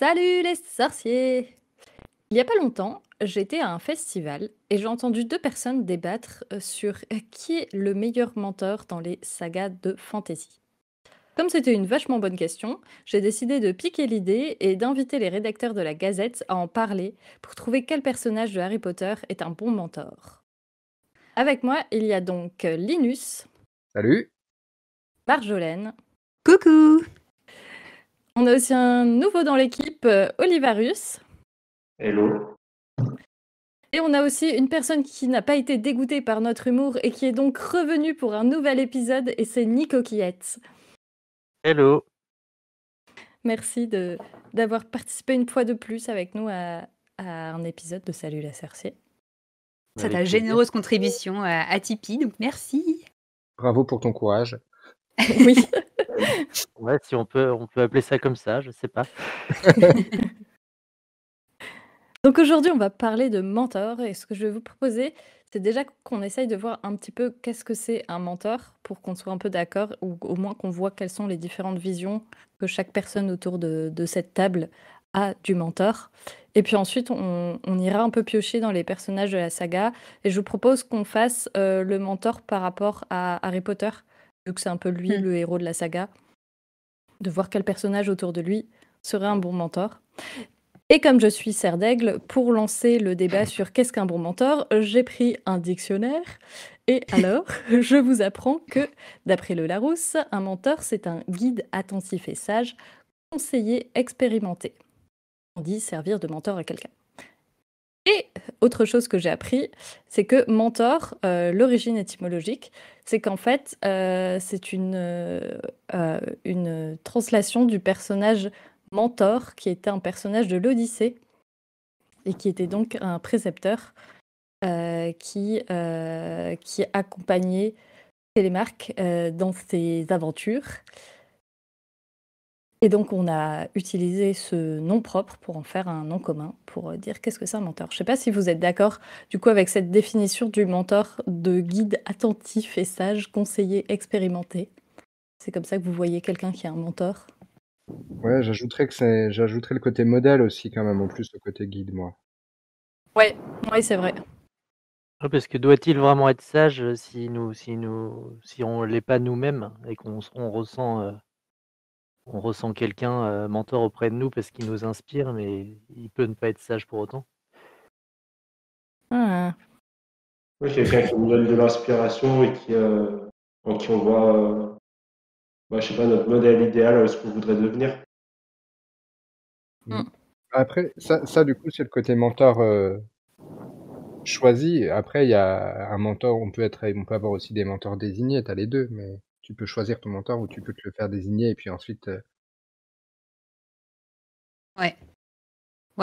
Salut les sorciers! Il y a pas longtemps, j'étais à un festival et j'ai entendu deux personnes débattre sur qui est le meilleur mentor dans les sagas de fantasy. Comme c'était une vachement bonne question, j'ai décidé de piquer l'idée et d'inviter les rédacteurs de la Gazette à en parler pour trouver quel personnage de Harry Potter est un bon mentor. Avec moi, il y a donc Linus, Salut. Marjolaine. Coucou! On a aussi un nouveau dans l'équipe, Olivarus. Hello. Et on a aussi une personne qui n'a pas été dégoûtée par notre humour et qui est donc revenue pour un nouvel épisode, et c'est Nico Quillette. Hello. Merci d'avoir participé une fois de plus avec nous à un épisode de Salut la Sorcier. C'est Avec ta plaisir. généreuse contribution à Tipeee, donc merci. Bravo pour ton courage. Oui. Ouais, si on peut appeler ça comme ça, je sais pas. Donc aujourd'hui, on va parler de mentor, et ce que je vais vous proposer, c'est déjà qu'on essaye de voir un petit peu qu'est-ce que c'est un mentor, pour qu'on soit un peu d'accord, ou au moins qu'on voit quelles sont les différentes visions que chaque personne autour de cette table a du mentor. Et puis ensuite, on ira un peu piocher dans les personnages de la saga, et je vous propose qu'on fasse le mentor par rapport à Harry Potter, vu que c'est un peu lui le héros de la saga, de voir quel personnage autour de lui serait un bon mentor. Et comme je suis serre d'aigle, pour lancer le débat sur qu'est-ce qu'un bon mentor, j'ai pris un dictionnaire. Et alors, je vous apprends que, d'après le Larousse, un mentor, c'est un guide attentif et sage, conseiller expérimenté. On dit servir de mentor à quelqu'un. Et autre chose que j'ai appris, c'est que mentor, l'origine étymologique, c'est qu'en fait, c'est une translation du personnage Mentor, qui était un personnage de l'Odyssée, et qui était donc un précepteur qui accompagnait Télémaque dans ses aventures. Et donc on a utilisé ce nom propre pour en faire un nom commun, pour dire qu'est-ce que c'est un mentor. Je ne sais pas si vous êtes d'accord du coup avec cette définition du mentor de guide attentif et sage, conseiller expérimenté. C'est comme ça que vous voyez quelqu'un qui est un mentor. Ouais, j'ajouterais le côté modèle aussi quand même, en plus le côté guide, moi. Ouais, c'est vrai. Ouais, parce que doit-il vraiment être sage si on l'est pas nous-mêmes et qu'on ressent quelqu'un mentor auprès de nous parce qu'il nous inspire, mais il peut ne pas être sage pour autant. Ah. Oui, quelqu'un qui nous donne de l'inspiration et en qui on voit, je sais pas, notre modèle idéal, ce qu'on voudrait devenir. Après, ça du coup, c'est le côté mentor choisi. Après, il y a un mentor, on peut avoir aussi des mentors désignés, t'as les deux, mais tu peux choisir ton mentor ou tu peux te le faire désigner et puis ensuite... Ouais,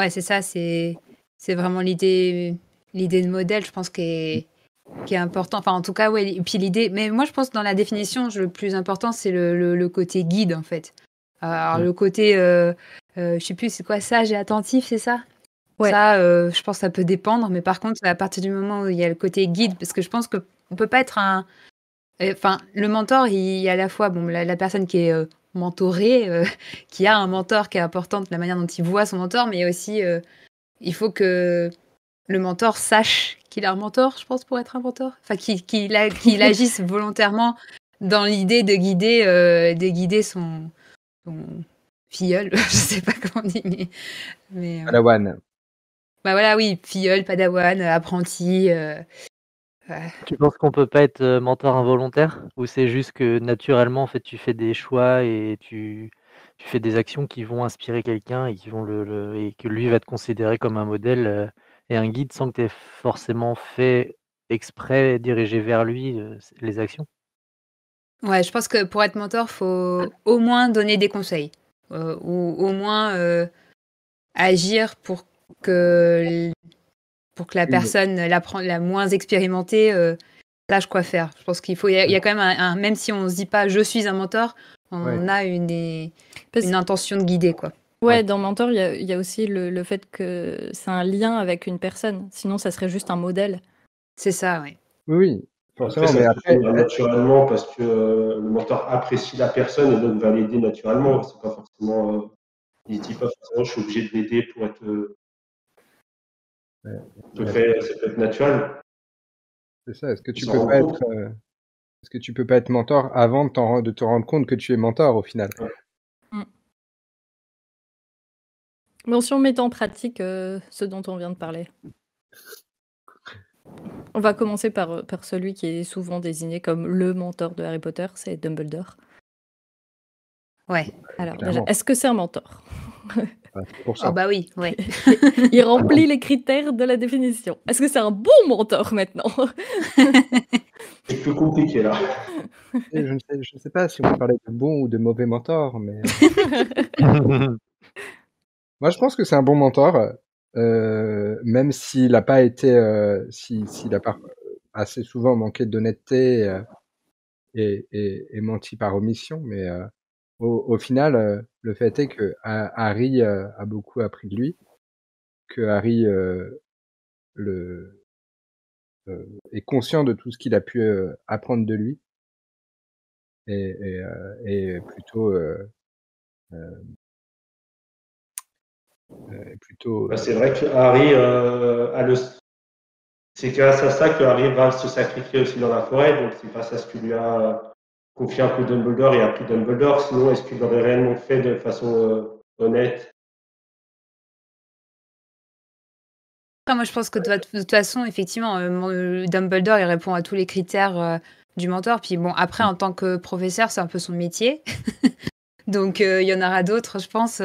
c'est ça, c'est vraiment l'idée de modèle, je pense, qui est important. Enfin, en tout cas, ouais. Et puis l'idée, mais moi, je pense que dans la définition, le plus important, c'est le côté guide, en fait. Alors, le côté, je sais plus, c'est quoi, sage et attentif, c'est ça? Ouais. Ça, je pense que ça peut dépendre, mais par contre, à partir du moment où il y a le côté guide, parce que je pense qu'on peut pas être enfin, le mentor, il y a à la fois la personne qui est mentorée, qui a un mentor qui est important de la manière dont il voit son mentor, mais aussi, il faut que le mentor sache qu'il a un mentor, je pense, pour être un mentor. Enfin, qu'il agisse volontairement dans l'idée de guider son filleul, je sais pas comment on dit, mais Padawan. bah voilà, oui, filleul, padawan, apprenti. Tu penses qu'on peut pas être mentor involontaire, ou c'est juste que naturellement en fait tu fais des choix et tu fais des actions qui vont inspirer quelqu'un et qui vont et que lui va te considérer comme un modèle et un guide sans que tu aies forcément fait exprès diriger vers lui les actions? Ouais, je pense que pour être mentor, faut au moins donner des conseils, ou au moins agir pour que la personne, la moins expérimentée, sache quoi faire. Je pense qu'il faut, il y a quand même même si on se dit pas je suis un mentor, on a une intention de guider, quoi. Ouais, dans mentor, il y a aussi le fait que c'est un lien avec une personne. Sinon, ça serait juste un modèle. C'est ça, ouais. Oui, forcément, Après, mais ça après... se fait naturellement parce que le mentor apprécie la personne et donc va l'aider naturellement. C'est pas forcément Il dit pas forcément je suis obligé de l'aider pour être. Ouais. Ça peut être naturel. C'est ça. Est-ce que tu s'en peux rend pas compte. être, est-ce que tu peux pas être mentor avant de te rendre compte que tu es mentor au final? Ouais. Bon, si on met en pratique ce dont on vient de parler. On va commencer par celui qui est souvent désigné comme le mentor de Harry Potter, c'est Dumbledore. Ouais. Alors déjà, Clairement. est-ce que c'est un mentor? À Oh 100%. bah oui, ouais. Il remplit les critères de la définition. Est-ce que c'est un bon mentor maintenant? C'est plus compliqué là. Et je ne sais pas si on peut parler de bon ou de mauvais mentor, mais moi je pense que c'est un bon mentor, même s'il a pas été, s'il a pas assez souvent manqué d'honnêteté, et menti par omission. Mais au final, le fait est que Harry a beaucoup appris de lui, que Harry le est conscient de tout ce qu'il a pu apprendre de lui, et plutôt Bah, c'est vrai que Harry a le. C'est grâce à ça que Harry va se sacrifier aussi dans la forêt, donc c'est grâce à ce que lui a confié un peu Dumbledore et appris Dumbledore. Sinon, est-ce qu'il l'aurait réellement fait de façon honnête? Après, moi, je pense que de toute façon, effectivement, Dumbledore, il répond à tous les critères du mentor. Puis bon, après, en tant que professeur, c'est un peu son métier. Donc, il y en aura d'autres, je pense,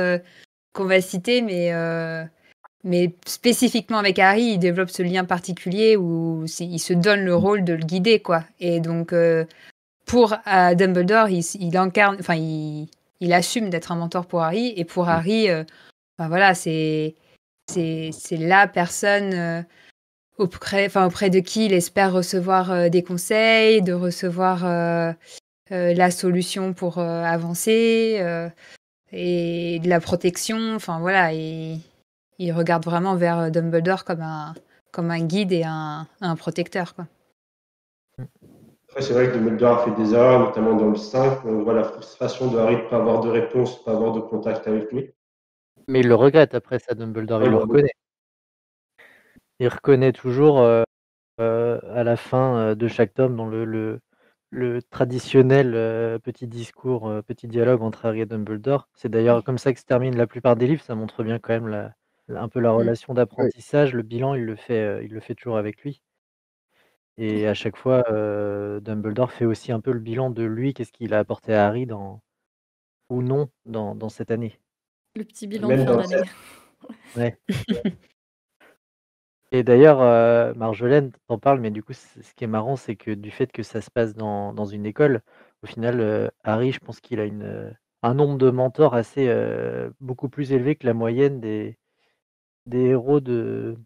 qu'on va citer. Mais spécifiquement avec Harry, il développe ce lien particulier où il se donne le rôle de le guider, quoi. Et donc, pour Dumbledore, il incarne, enfin, il assume d'être un mentor pour Harry. Et pour Harry, ben voilà, c'est la personne auprès de qui il espère recevoir des conseils, de recevoir la solution pour avancer et de la protection. Enfin voilà, il regarde vraiment vers Dumbledore comme un guide et un protecteur, quoi. Après, c'est vrai que Dumbledore a fait des erreurs, notamment dans le 5. On voit la frustration de Harry de ne pas avoir de réponse, de ne pas avoir de contact avec lui. Mais il le regrette après ça, Dumbledore, il le reconnaît. Il reconnaît toujours à la fin de chaque tome dans le traditionnel petit discours, petit dialogue entre Harry et Dumbledore. C'est d'ailleurs comme ça que se termine la plupart des livres. Ça montre bien quand même un peu la relation Oui. d'apprentissage. Le bilan, il le fait toujours avec lui. Et à chaque fois, Dumbledore fait aussi un peu le bilan de lui, qu'est-ce qu'il a apporté à Harry ou non dans cette année. Le petit bilan de Même fin dans d'année. Ouais. Et d'ailleurs, Marjolaine t'en parle, mais du coup, ce qui est marrant, c'est que du fait que ça se passe dans une école, au final, Harry, je pense qu'il a un nombre de mentors assez, beaucoup plus élevé que la moyenne des héros de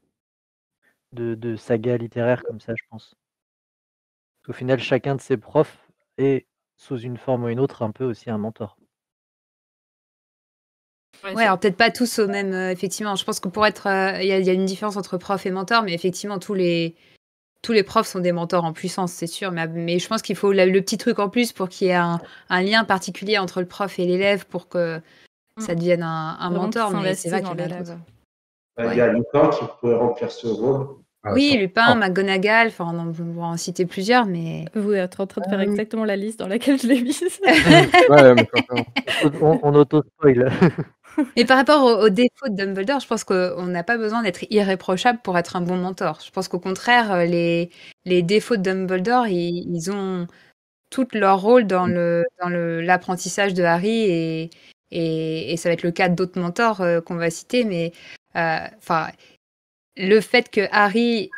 sagas littéraires comme ça, je pense. Au final, chacun de ses profs est, sous une forme ou une autre, un peu aussi un mentor. Ouais, alors peut-être pas tous au même, effectivement. Je pense que pour être, il y a une différence entre prof et mentor, mais effectivement, tous les profs sont des mentors en puissance, c'est sûr. Mais je pense qu'il faut le petit truc en plus pour qu'il y ait un lien particulier entre le prof et l'élève pour que ça devienne un Vraiment qu'il mentor. Mais c'est s'investit vrai dans qu'il y en a l'élève. d'autres. Il y a Lupin qui pourrait remplir ce rôle. Oui, 100%. Lupin, McGonagall, enfin, on va en citer plusieurs, mais Vous êtes en train de faire exactement la liste dans laquelle je l'ai mise. Ouais, mais sincèrement. On auto-spoil. mais par rapport aux défauts de Dumbledore, je pense qu'on n'a pas besoin d'être irréprochable pour être un bon mentor. Je pense qu'au contraire, les défauts de Dumbledore, ils ont tout leur rôle dans l'apprentissage de Harry et ça va être le cas d'autres mentors qu'on va citer, mais enfin le fait que Harry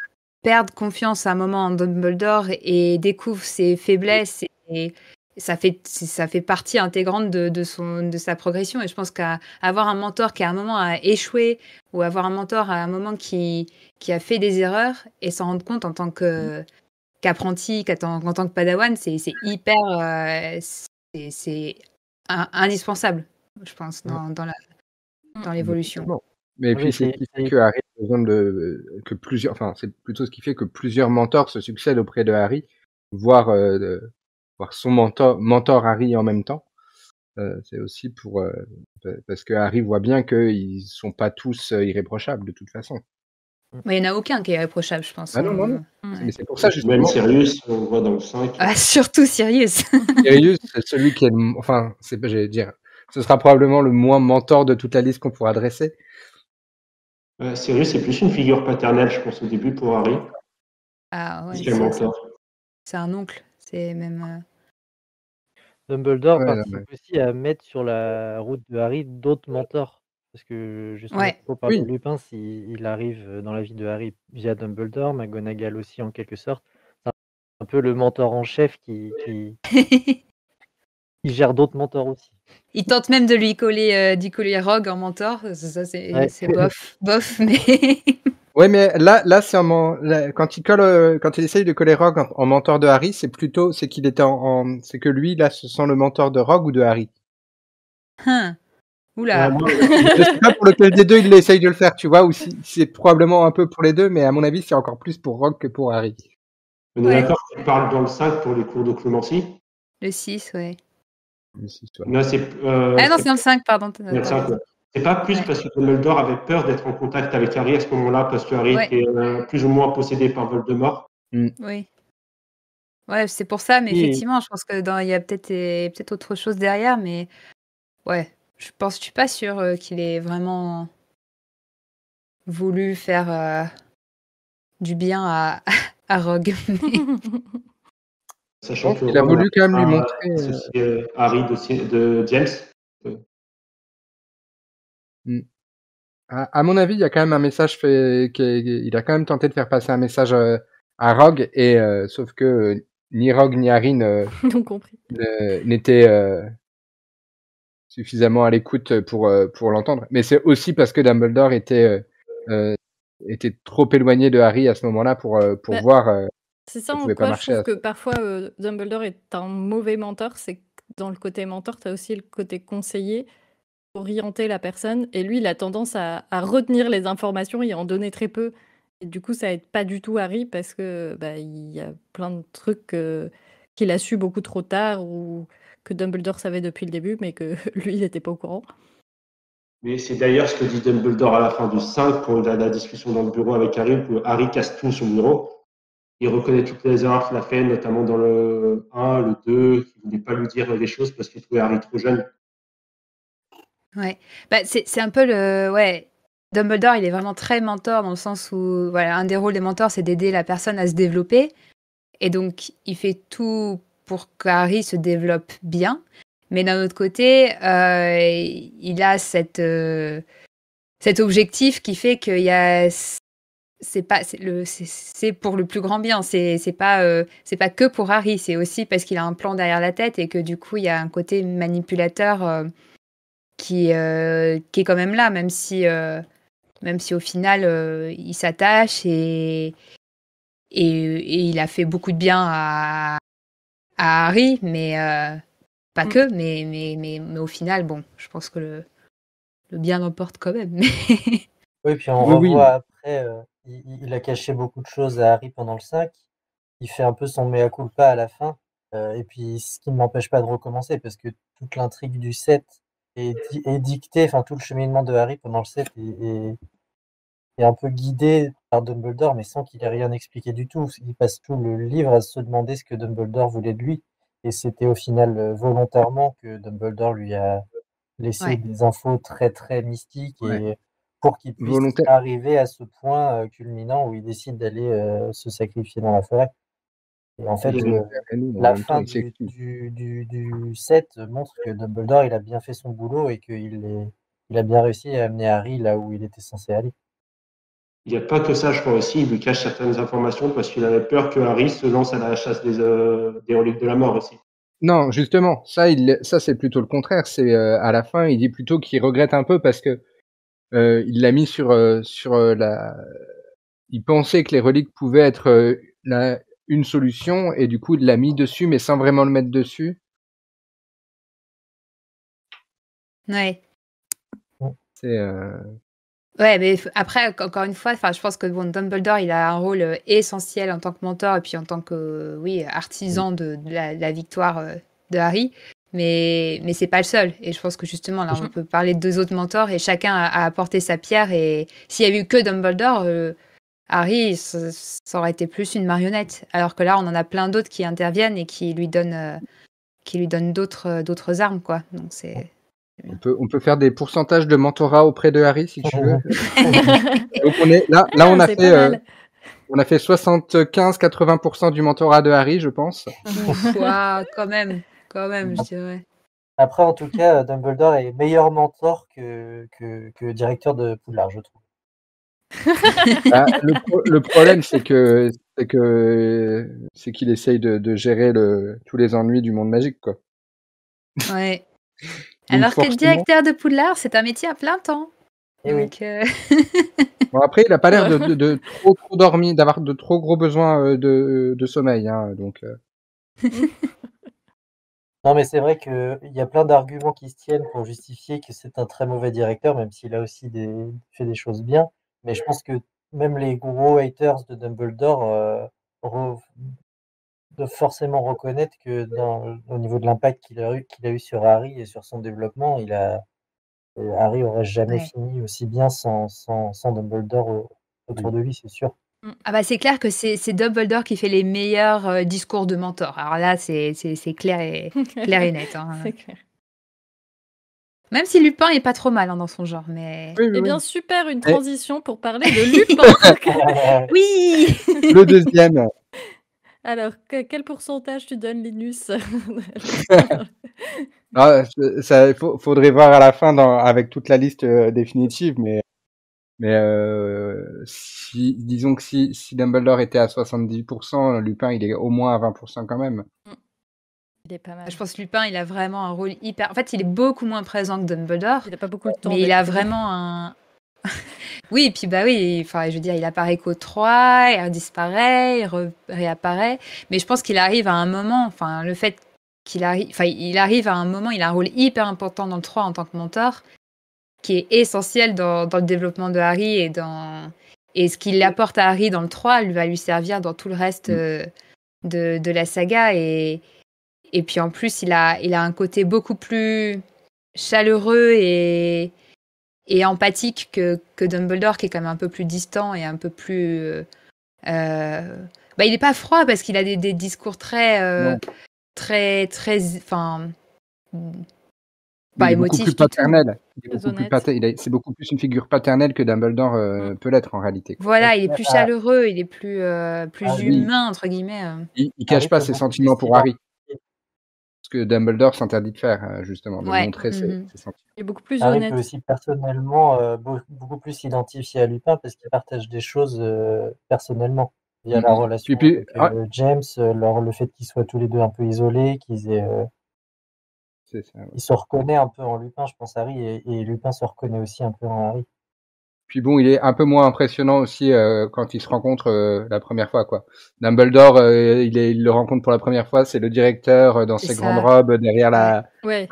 perde confiance à un moment en Dumbledore et découvre ses faiblesses et ça fait partie intégrante de sa progression. Et je pense qu'avoir un mentor qui à un moment a échoué ou avoir un mentor à un moment qui a fait des erreurs et s'en rendre compte en tant qu'apprenti, en tant que padawan, c'est hyper, c'est indispensable, je pense, dans l'évolution. Bon. Mais Oui, puis c'est ce qui fait que Harry a besoin que plusieurs, enfin c'est plutôt ce qui fait que plusieurs mentors se succèdent auprès de Harry, voire son mentor Harry en même temps. c'est aussi pour parce que Harry voit bien qu'ils sont pas tous irréprochables de toute façon. Mais il n'y en a aucun qui est irréprochable, je pense. Ah non, non. Mais Ouais. c'est pour ça Même justement. Sirius, on le voit dans le 5. Ah, surtout Sirius. Sirius, c'est celui qui est enfin, c'est pas, j'allais dire, ce sera probablement le moins mentor de toute la liste qu'on pourra dresser. Sirius, c'est plus une figure paternelle, je pense, au début pour Harry. Ah ouais, Plus qu'un mentor. c'est un oncle. C'est même. Dumbledore Ouais, non, participe aussi à mettre sur la route de Harry d'autres mentors. Parce que justement, Ouais. pour parler Oui. de Lupin, il arrive dans la vie de Harry via Dumbledore, McGonagall aussi en quelque sorte. C'est un peu le mentor en chef qui gère d'autres mentors aussi. Il tente même de lui coller, d'y coller Rogue en mentor. Ça, c'est Ouais. c'est bof, mais. Ouais, mais là, c'est quand il essaye de coller Rogue en mentor de Harry, c'est qu'il était c'est que lui, là, se sent le mentor de Rogue ou de Harry. Oula. Je sais pas pour lequel des deux il essaye de le faire, tu vois, ou si c'est probablement un peu pour les deux, mais à mon avis, c'est encore plus pour Rogue que pour Harry. On est d'accord que tu parles dans le 5 pour les cours d'occlumency. Le 6, ouais. Non, c'est. Ah non, c'est dans le 5, pardon. Dans le 5, ouais. C'est pas plus parce que Dumbledore avait peur d'être en contact avec Harry à ce moment-là, parce que Harry était plus ou moins possédé par Voldemort. Oui. Ouais, c'est pour ça, mais Oui. effectivement, je pense que il y a peut-être autre chose derrière, mais ouais, je suis pas sûre qu'il ait vraiment voulu faire du bien à Rogue. Sachant qu'il a voulu quand même lui montrer. C'est Harry de James. À mon avis, il y a quand même un message il a quand même tenté de faire passer un message à Rogue, et sauf que ni Rogue ni Harry n'étaient suffisamment à l'écoute pour l'entendre. Mais c'est aussi parce que Dumbledore était trop éloigné de Harry à ce moment-là pour voir. C'est ça ça en pouvait pas quoi je marcher trouve que parfois Dumbledore est un mauvais mentor, c'est que dans le côté mentor, tu as aussi le côté conseiller, orienter la personne, et lui, il a tendance à retenir les informations et à en donner très peu. Et du coup, ça aide pas du tout Harry parce que il y a plein de trucs qu'il a su beaucoup trop tard ou que Dumbledore savait depuis le début, mais que lui, il n'était pas au courant. Mais c'est d'ailleurs ce que dit Dumbledore à la fin du 5, quand il a la discussion dans le bureau avec Harry, où Harry casse tout son bureau. Il reconnaît toutes les erreurs qu'il a fait, notamment dans le 1, le 2, il ne voulait pas lui dire les choses parce qu'il trouvait Harry trop jeune. Ouais, c'est un peu Dumbledore, il est vraiment très mentor dans le sens où, voilà, un des rôles des mentors, c'est d'aider la personne à se développer. Et donc, il fait tout pour qu'Harry se développe bien. Mais d'un autre côté, il a cet objectif qui fait qu'il y a... C'est pour le plus grand bien. C'est pas que pour Harry. C'est aussi parce qu'il a un plan derrière la tête et que du coup, il y a un côté manipulateur qui est quand même là, même si au final, il s'attache et il a fait beaucoup de bien à Harry, mais pas que, mais au final, bon, je pense que le bien l'emporte quand même. Oui, puis on revoit après, il a caché beaucoup de choses à Harry pendant le 5. Il fait un peu son mea culpa à la fin. Et puis, ce qui ne m'empêche pas de recommencer, parce que toute l'intrigue du 7 est dictée, enfin, tout le cheminement de Harry pendant le 7 est un peu guidé par Dumbledore, mais sans qu'il ait rien expliqué du tout. Il passe tout le livre à se demander ce que Dumbledore voulait de lui. Et c'était au final volontairement que Dumbledore lui a laissé des infos très très mystiques et pour qu'il puisse arriver à ce point culminant où il décide d'aller se sacrifier dans la forêt. Et en fait, la fin du 7 montre que Dumbledore il a bien fait son boulot et qu'il a bien réussi à amener Harry là où il était censé aller. Il n'y a pas que ça, je crois aussi, il lui cache certaines informations parce qu'il avait peur que Harry se lance à la chasse des reliques de la mort aussi. Non, justement, ça c'est plutôt le contraire. C'est à la fin, il dit plutôt qu'il regrette un peu parce que il l'a mis sur la. Il pensait que les reliques pouvaient être une solution et du coup il l'a mis dessus, mais sans vraiment le mettre dessus. Ouais. C'est. Ouais, mais après, encore une fois, je pense que Dumbledore, il a un rôle essentiel en tant que mentor et puis en tant que artisan de la victoire de Harry. Mais c'est pas le seul. Et je pense que justement, là, on Mhm. peut parler de 2 autres mentors et chacun a apporté sa pierre. Et s'il y avait eu que Dumbledore, Harry, ça aurait été plus une marionnette. Alors que là, on en a plein d'autres qui interviennent et qui lui donnent d'autres armes, quoi. Donc c'est On bien. peut faire des pourcentages de mentorat auprès de Harry, si tu veux. Donc on est là, Ah, on a c'est fait, pas mal. on a fait 75-80% du mentorat de Harry, je pense. Ouf, waouh, quand même, je dirais. Après, en tout cas, Dumbledore est meilleur mentor que directeur de Poudlard, je trouve. Bah, le problème, c'est qu'il essaye de gérer tous les ennuis du monde magique, quoi. Ouais. Donc Alors que forcément. directeur de Poudlard, c'est un métier à plein temps. Eh oui. Donc, Bon, après, il a pas l'air de trop dormir, d'avoir de trop gros besoins de sommeil, hein, donc. Non, mais c'est vrai qu'il y a plein d'arguments qui se tiennent pour justifier que c'est un très mauvais directeur, même s'il a aussi fait des choses bien. Mais je pense que même les gros haters de Dumbledore doivent forcément reconnaître que au niveau de l'impact qu'il a eu sur Harry et sur son développement, Harry aurait jamais ouais. fini aussi bien sans Dumbledore autour de lui, c'est sûr. Ah bah c'est clair que c'est Dumbledore qui fait les meilleurs discours de mentor. Alors là, c'est clair et net. Hein. C'est clair. Même si Lupin est pas trop mal hein, dans son genre, mais Oui, oui, Eh oui. bien, super, une transition pour parler de Lupin. oui. Le deuxième. Alors, quel pourcentage tu donnes, Linus? Ah, faudrait voir à la fin avec toute la liste définitive, mais disons que si Dumbledore était à 70%, Lupin il est au moins à 20% quand même. Il est pas mal. Je pense que Lupin, il a vraiment un rôle hyper. En fait, il est beaucoup moins présent que Dumbledore. Il a pas beaucoup de temps. Mais il a vraiment un. Oui, et puis bah oui, enfin, je veux dire, il apparaît qu'au 3, il disparaît, il réapparaît. Mais je pense qu'il arrive à un moment, enfin, le fait qu'il arrive, enfin, il arrive à un moment, il a un rôle hyper important dans le 3 en tant que mentor, qui est essentiel dans le développement de Harry et ce qu'il apporte à Harry dans le 3 va lui servir dans tout le reste de la saga. Et puis en plus, il a un côté beaucoup plus chaleureux et empathique que Dumbledore, qui est quand même un peu plus distant et un peu plus... bah, il n'est pas froid parce qu'il a des discours très... Enfin... Pas Il est beaucoup émotif plus du tout. paternel. C'est beaucoup plus une figure paternelle que Dumbledore peut l'être en réalité. Voilà, il est plus chaleureux, il est plus humain, entre guillemets. Il cache pas ses sentiments pour Harry. Ce que Dumbledore s'interdit de faire, justement, de montrer ses sentiments. Il est beaucoup plus Harry honnête. peut aussi personnellement beaucoup plus s'identifier à Lupin parce qu'il partage des choses personnellement via la relation avec James, le fait qu'ils soient tous les deux un peu isolés, C'est ça, ouais. il se reconnaît un peu en Lupin, je pense, Harry, et Lupin se reconnaît aussi un peu en Harry. Puis bon, il est un peu moins impressionnant aussi quand ils se rencontrent la première fois, quoi. Dumbledore, il le rencontre pour la première fois, c'est le directeur dans ses grandes robes derrière la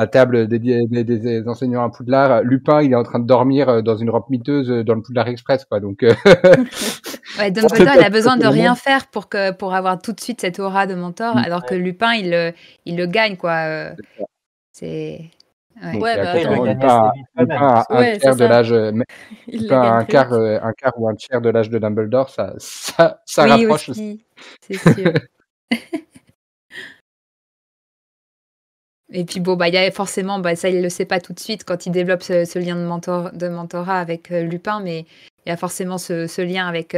table des enseignants à Poudlard. Lupin, il est en train de dormir dans une robe miteuse dans le Poudlard Express, quoi. Donc ouais, Dumbledore, il a besoin de rien faire pour avoir tout de suite cette aura de mentor, alors que Lupin, il le gagne, quoi. C'est... Donc, ouais, bah, attends, Lupin a un tiers de l'âge, Lupin a un quart ou un tiers de l'âge de Dumbledore, ça oui, rapproche aussi. C'est sûr. Et puis bon, bah, il y a forcément, bah, ça il le sait pas tout de suite quand il développe ce lien de mentorat avec Lupin, mais il y a forcément ce lien avec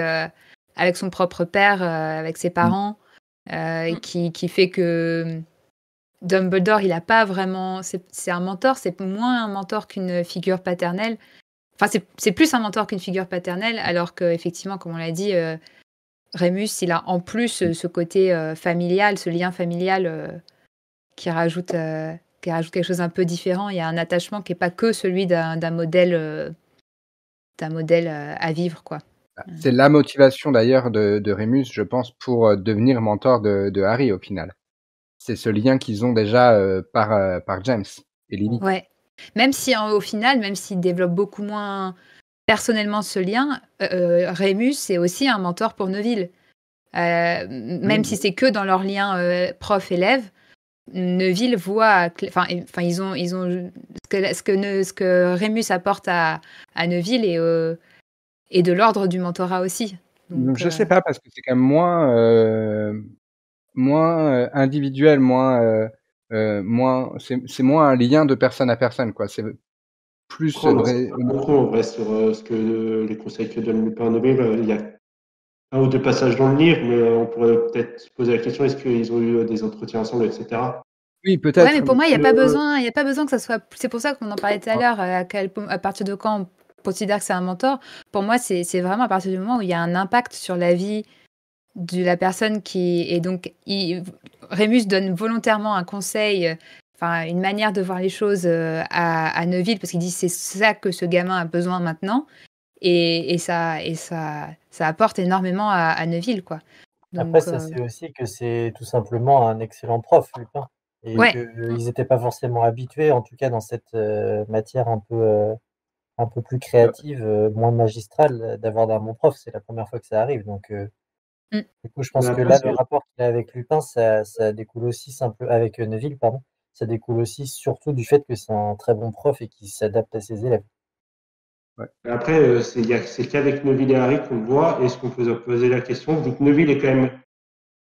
son propre père, avec ses parents, qui fait que Dumbledore, il a pas vraiment... C'est un mentor, c'est moins un mentor qu'une figure paternelle. Enfin, c'est plus un mentor qu'une figure paternelle, alors qu'effectivement, comme on l'a dit, Remus, il a en plus ce côté familial, ce lien familial qui rajoute quelque chose d'un peu différent. Il y a un attachement qui n'est pas que celui d'un modèle à vivre, quoi. C'est la motivation d'ailleurs de Remus, je pense, pour devenir mentor de Harry au final. C'est ce lien qu'ils ont déjà par James et Lily. Ouais. Même si au final, même s'il développe beaucoup moins personnellement ce lien, Remus est aussi un mentor pour Neville. Même si c'est que dans leur lien prof-élève, Neville voit, enfin, ils ont ce que Rémus apporte à Neville et de l'ordre du mentorat aussi. Donc, Je sais pas, parce que c'est quand même moins individuel, moins, c'est moins un lien de personne à personne, quoi. C'est plus Après, on en sait pas beaucoup en vrai sur ce que les conseils que donne Lupin à Neville. Il y a un ou deux passages dans le livre, mais on pourrait peut-être se poser la question, est-ce qu'ils ont eu des entretiens ensemble, etc. Oui, ouais, peut-être. mais pour moi, il n'y a pas besoin que ça soit. C'est pour ça qu'on en parlait tout à l'heure. À partir de quand on considère que c'est un mentor? Pour moi, c'est vraiment à partir du moment où il y a un impact sur la vie de la personne qui. Et donc, Rémus donne volontairement un conseil, enfin, une manière de voir les choses à Neville, parce qu'il dit c'est ça que ce gamin a besoin maintenant. Et ça apporte énormément à Neville, quoi. Donc, Après, ça c'est aussi que c'est tout simplement un excellent prof, Lupin. Et ouais. qu'ils n'étaient pas forcément habitués, en tout cas dans cette matière un peu plus créative, moins magistrale, d'avoir d'un bon prof. C'est la première fois que ça arrive. Donc, du coup, je pense Mais que après, là, c'est- le rapport qu'il a avec Lupin, ça découle aussi avec Neville, pardon. Ça découle aussi surtout du fait que c'est un très bon prof et qu'il s'adapte à ses élèves. mais après, c'est qu'avec Neville et Harry qu'on le voit. Est-ce qu'on peut se poser la question, vu que Neville est quand même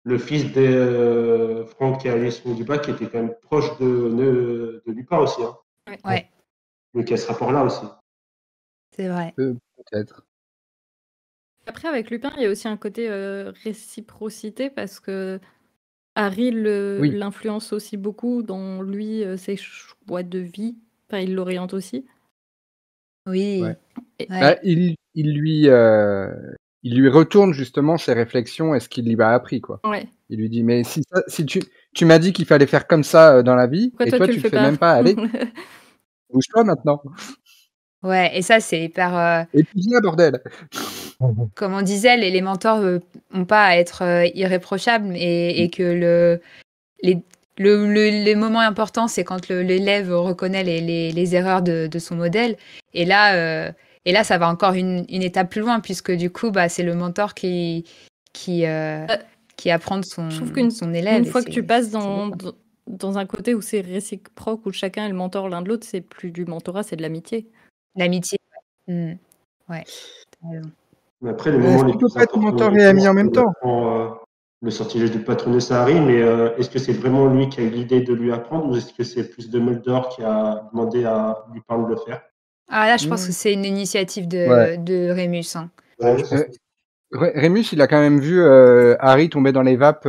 le fils de Franck et Alice Dupas, qui était quand même proche de Lupin aussi. Hein. Ouais, Donc il y a ce rapport-là aussi. c'est vrai. Peut-être. Après, avec Lupin, il y a aussi un côté réciprocité parce que Harry Oui. l'influence aussi beaucoup dans lui, ses choix de vie. Enfin, il l'oriente aussi. Oui. Ouais. Et- Ouais. Bah, il lui retourne justement ses réflexions et ce qu'il lui a appris, quoi. Ouais. Il lui dit, mais si tu m'as dit qu'il fallait faire comme ça dans la vie, Pourquoi et toi, toi tu tu le le fais fais pas même pas, allez, bouge-toi maintenant. Ouais, et ça, c'est hyper. Et puis viens, bordel. Comme on disait, les mentors n'ont pas à être irréprochables et que les moments importants, c'est quand l'élève reconnaît les erreurs de son modèle. Et là, ça va encore une étape plus loin, puisque du coup, bah, c'est le mentor qui apprend de Je trouve son élève. une et fois que tu passes c'est beau, quoi. dans un côté où c'est réciproque, où chacun est le mentor l'un de l'autre, c'est plus du mentorat, c'est de l'amitié. L'amitié. Ouais, t'as raison. Mais après, les Mais moments est-ce les qu'on peut plus pas être importants de mentor et Rémus, ami en même on temps? apprend le sortilège du patronus à Harry, mais est-ce que c'est vraiment lui qui a eu l'idée de lui apprendre ou est-ce que c'est plus Dumbledore qui a demandé à Lupin de le faire? Ah là, je pense que c'est une initiative Ouais. de Rémus. Hein. Ouais, je pense que Rémus, il a quand même vu Harry tomber dans les vapes.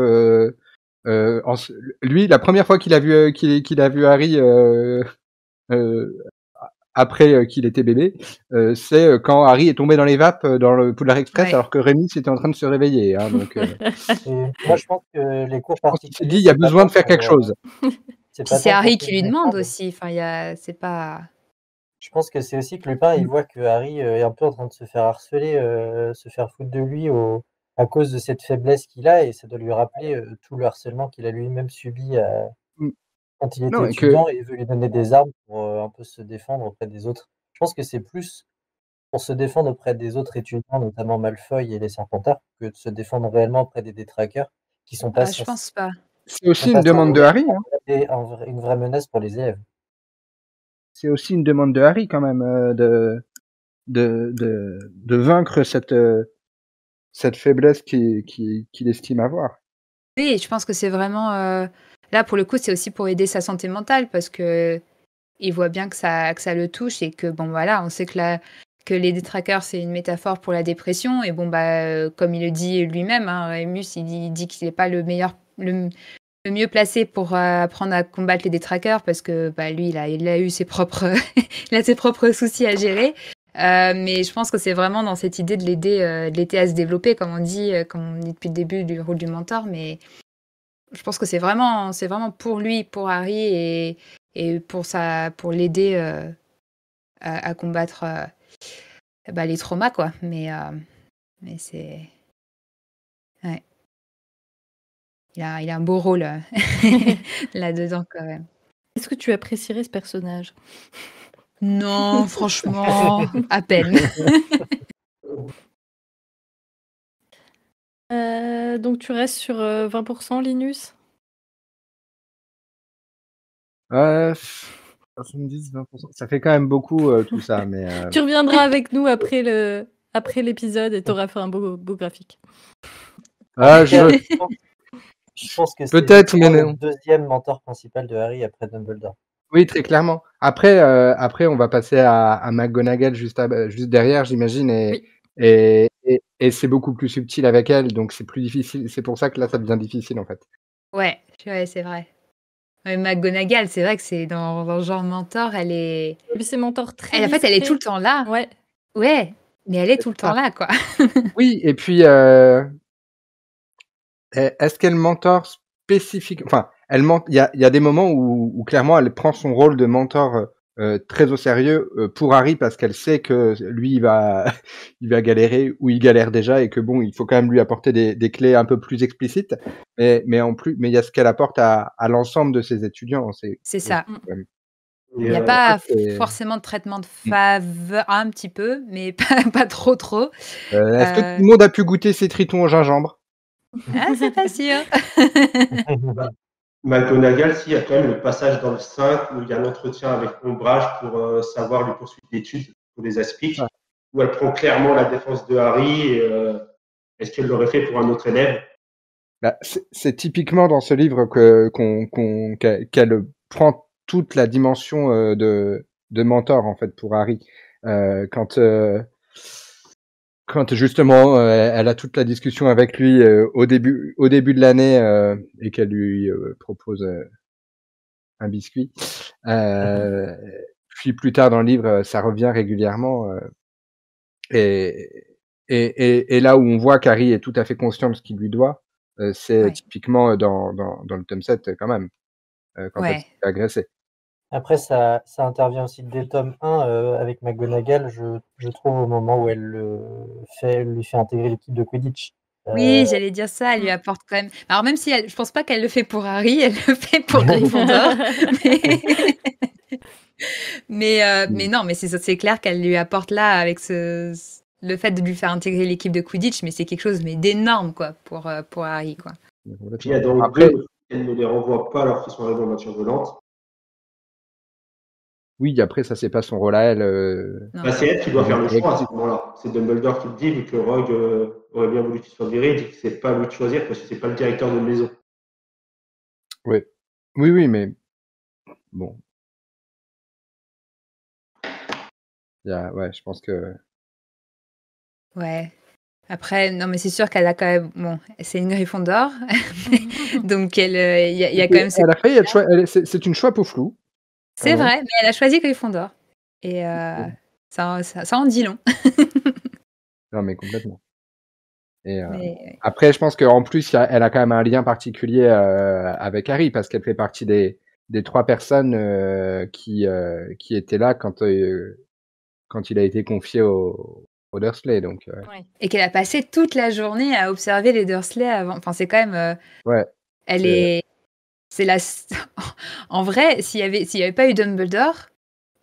Lui, la première fois qu'il a vu qu'il a vu Harry après qu'il était bébé, c'est quand Harry est tombé dans les vapes dans le Poudlard Express, Ouais. alors que Rémus était en train de se réveiller. Hein, donc, Et moi, je pense que les cours je pense qu'il s'est particuliers, dit, il y a c'est pas besoin tant de faire quelque chose. c'est Puis pas c'est tant pour Harry se qui lui demande défendre. aussi. Enfin, c'est pas. Je pense que c'est aussi que Lupin, il voit que Harry est un peu en train de se faire harceler, se faire foutre de lui à cause de cette faiblesse qu'il a, et ça doit lui rappeler tout le harcèlement qu'il a lui-même subi Mm. quand il était Non, et que étudiant, et il veut lui donner des armes pour un peu se défendre auprès des autres. Je pense que c'est plus pour se défendre auprès des autres étudiants, notamment Malfoy et les Serpentards, que de se défendre réellement auprès des détraqueurs qui sont pas, Ah, je pense pas. c'est aussi une demande de Harry. Hein. une vraie menace pour les élèves. C'est aussi une demande de Harry quand même de vaincre cette faiblesse qu'il estime avoir. Oui, je pense que c'est vraiment. Là, pour le coup, c'est aussi pour aider sa santé mentale parce que il voit bien que ça le touche et que, bon, voilà, on sait que les détraqueurs, c'est une métaphore pour la dépression. Et bon, bah, comme il le dit lui-même, hein, Rémus, il dit qu'il n'est pas le mieux placé pour apprendre à combattre les détraqueurs parce que bah, lui, il a eu ses propres, il a ses propres soucis à gérer. Mais je pense que c'est vraiment dans cette idée de l'aider à se développer, comme on dit depuis le début du rôle du mentor. Mais je pense que c'est vraiment pour lui, pour Harry et pour l'aider à combattre les traumas, quoi. Mais c'est. Ouais. Il a un beau rôle là-dedans, quand même. Est-ce que tu apprécierais ce personnage? Non, franchement, à peine. Donc tu restes sur 20%, Linus? Euh, 70, 20%. Ça fait quand même beaucoup tout ça, mais Tu reviendras avec nous après l'épisode et tu auras fait un beau graphique. Je pense que c'est peut-être, mais le non. deuxième mentor principal de Harry après Dumbledore. Oui, très clairement. Après, on va passer à McGonagall juste derrière, j'imagine, et c'est beaucoup plus subtil avec elle, donc c'est plus difficile. C'est pour ça que là, ça devient difficile, en fait. Ouais, c'est vrai. Ouais, McGonagall, c'est vrai que c'est dans le genre mentor, elle est... Mais c'est mentor très En fait, elle est tout le temps là. Ouais. Ouais, mais elle est tout le temps là, quoi. Oui, et puis, est-ce qu'elle mentor spécifique? Enfin, il y a des moments où clairement elle prend son rôle de mentor très au sérieux pour Harry parce qu'elle sait que lui il va galérer ou il galère déjà et que bon il faut quand même lui apporter des clés un peu plus explicites. Mais en plus, mais il y a ce qu'elle apporte à l'ensemble de ses étudiants. C'est ça. Ouais. Il n'y a pas forcément de traitement de faveur, un petit peu, mais pas trop. Est-ce que tout le monde a pu goûter ces tritons au gingembre? Ah, c'est pas sûr. McGonagall, il y a quand même le passage dans le 5 où il y a l'entretien avec Ombrage pour savoir les poursuites d'études pour les aspics, où elle prend clairement la défense de Harry. Et, est-ce qu'elle l'aurait fait pour un autre élève? C'est typiquement dans ce livre qu'elle prend toute la dimension de mentor en fait pour Harry. Quand justement elle a toute la discussion avec lui au début de l'année et qu'elle lui propose un biscuit. Puis plus tard dans le livre, ça revient régulièrement et là où on voit qu'Harry est tout à fait conscient de ce qu'il lui doit, c'est typiquement dans le tome 7 quand même, quand elle s'est fait agresser. Après, ça intervient aussi dès le tome 1 avec McGonagall, je trouve, au moment où elle lui fait intégrer l'équipe de Quidditch. Oui, j'allais dire ça, elle lui apporte quand même... Alors même si je pense pas qu'elle le fait pour Harry, elle le fait pour Gryffondor. mais non, mais c'est clair qu'elle lui apporte là avec le fait de lui faire intégrer l'équipe de Quidditch, mais c'est quelque chose d'énorme quoi pour Harry quoi. Puis il y a dans le 2, elle ne les renvoie pas alors qu'ils sont arrivés en voiture volante. Oui, après ça c'est pas son rôle à elle. C'est elle qui doit faire le choix à ce moment-là. C'est Dumbledore qui le dit, vu que Rogue aurait bien voulu qu'il soit viré, il dit que c'est pas à lui de choisir parce que c'est pas le directeur de maison. Oui, mais bon. Je pense que. Ouais. Après, non, mais c'est sûr qu'elle a quand même. Bon, c'est une Gryffondor, donc il y a quand même. Elle a failli c'est une choix pour flou. C'est vrai, mais elle a choisi Gryffondor. Et ça en dit long. Non, mais complètement. Et après, je pense qu'en plus, elle a quand même un lien particulier avec Harry, parce qu'elle fait partie des 3 personnes qui étaient là quand il a été confié au Dursley. Donc, Et qu'elle a passé toute la journée à observer les Dursley avant. Enfin, c'est quand même. Elle est. C'est la. En vrai, s'il y avait pas eu Dumbledore,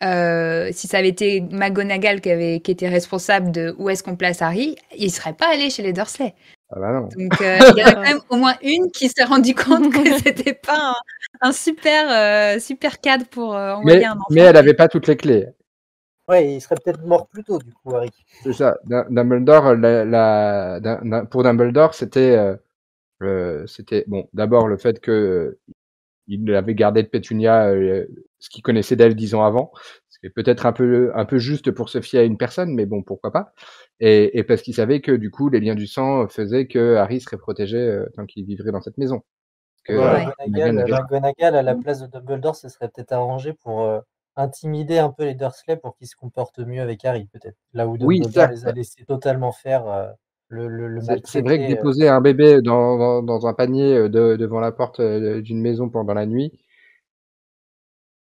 si ça avait été McGonagall qui était responsable de où est-ce qu'on place Harry, il serait pas allé chez les Dursley. Ah bah non. Donc il y en a quand même au moins une qui s'est rendu compte que c'était pas un super cadre pour envoyer un enfant. Mais elle avait pas toutes les clés. Ouais, il serait peut-être mort plus tôt du coup, Harry. C'est ça. Dumbledore, pour Dumbledore, c'était bon. D'abord le fait que il avait gardé de Pétunia ce qu'il connaissait d'elle 10 ans avant, ce qui est peut-être un peu juste pour se fier à une personne, mais bon, pourquoi pas. Et parce qu'il savait que du coup, les liens du sang faisaient que Harry serait protégé tant qu'il vivrait dans cette maison. McGonagall à la place de Dumbledore, ce serait peut-être arrangé pour intimider un peu les Dursley pour qu'ils se comportent mieux avec Harry, peut-être. Là où Dumbledore les a laissés totalement faire le maltraiter. C'est vrai que déposer un bébé dans un panier devant la porte d'une maison pendant la nuit,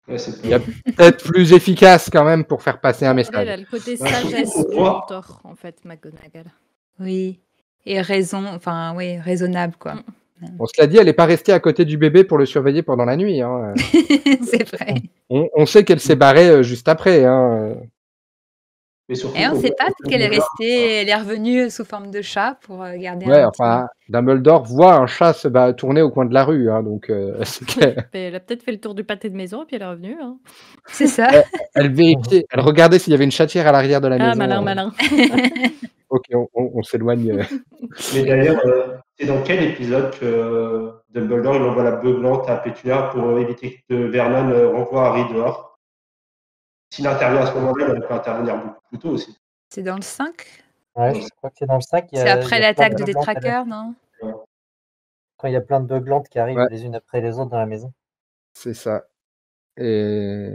il y a peut-être plus efficace quand même pour faire passer un message. Elle a le côté sagesse du mentor, en fait, McGonagall. Oui, et raisonnable, quoi. On se l'a dit, elle n'est pas restée à côté du bébé pour le surveiller pendant la nuit. Hein. C'est vrai. On sait qu'elle s'est barrée juste après. Hein. Mais surtout Et on qu'on sait voit pas, que peut-être qu'elle est Dumbledore, restée, elle est revenue sous forme de chat pour garder Ouais, un petit. enfin, Dumbledore voit un chat tourner au coin de la rue, hein, donc c'est que- Mais elle a peut-être fait le tour du pâté de maison et puis elle est revenue. Hein. C'est ça. elle vérifiait, elle regardait s'il y avait une chatière à l'arrière de la Ah, maison. malin, malin. Ok, on s'éloigne. Mais d'ailleurs, c'est dans quel épisode que Dumbledore il envoie la beuglante à Pétunia pour éviter que Vernon renvoie Harry dehors? S'il intervient à ce moment-là, il aurait pu intervenir beaucoup plus tôt aussi. C'est dans le 5. Ouais, je crois que c'est dans le 5. C'est après il y a plein l'attaque de beuglantes à la- Détraqueurs, non? Quand il y a plein de beuglantes qui arrivent Ouais. les unes après les autres dans la maison. C'est ça. Et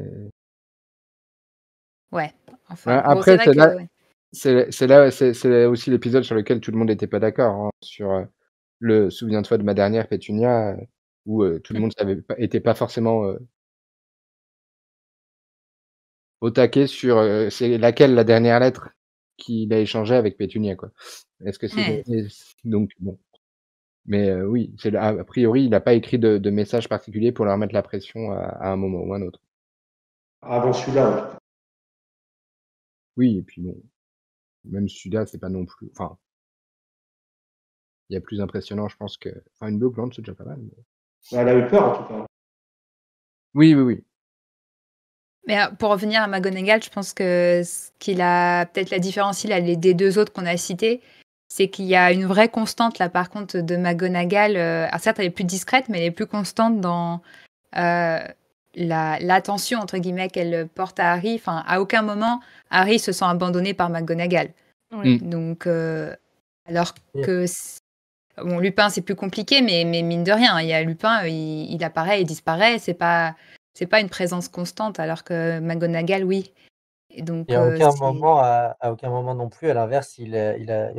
Ouais. Enfin, Ouais, bon, après, c'est vrai c'est que. là, Ouais. c'est aussi l'épisode sur lequel tout le monde n'était pas d'accord, hein, sur le souviens-toi de ma dernière Pétunia, où tout le monde était pas forcément au taquet sur c'est laquelle la dernière lettre qu'il a échangée avec Pétunia, quoi. Est-ce que c'est Ouais. donc bon. Mais oui, a priori, il n'a pas écrit de message particulier pour leur mettre la pression à un moment ou un autre. Avant celui-là, en tout cas. Oui, et puis bon, même celui-là, c'est pas non plus. Enfin, il y a plus impressionnant, je pense que. Enfin, une beuglante, c'est déjà pas mal. Mais... Elle a eu peur, en tout cas. Oui, oui, oui. Mais pour revenir à McGonagall, je pense que ce qu'il a peut-être la différencie là, des deux autres qu'on a cités, c'est qu'il y a une vraie constante là par contre de McGonagall. Alors certes, elle est plus discrète, mais elle est plus constante dans l'attention entre guillemets qu'elle porte à Harry. Enfin, à aucun moment Harry se sent abandonné par McGonagall. Oui. Donc, alors que bon, Lupin c'est plus compliqué, mais mine de rien, il y a Lupin, il apparaît, il disparaît. C'est pas une présence constante, alors que McGonagall, oui. Et donc, Et à aucun moment non plus, à l'inverse, il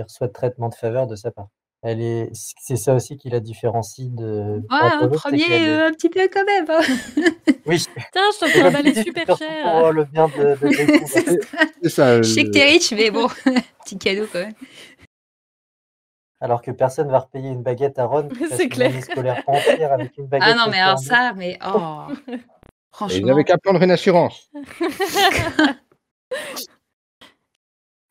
reçoit de traitement de faveur de sa part. C'est ça aussi qui la différencie de Ouais, entre un l'autre, c'est premier, qu'elle est... un petit peu quand même. Hein. Oui, Tiens, je t'en c'est fais comme tu emballer dis, c'est super surtout cher. pour le bien de Gryffondor. C'est ça. Je sais que t'es riche, mais bon, petit cadeau quand même. Alors que personne va repayer une baguette à Ron qui passe C'est une clair. année scolaire entière avec une baguette Ah non, mais cassée alors en deux. ça, mais oh, Et ils franchement. avaient qu'à prendre une assurance.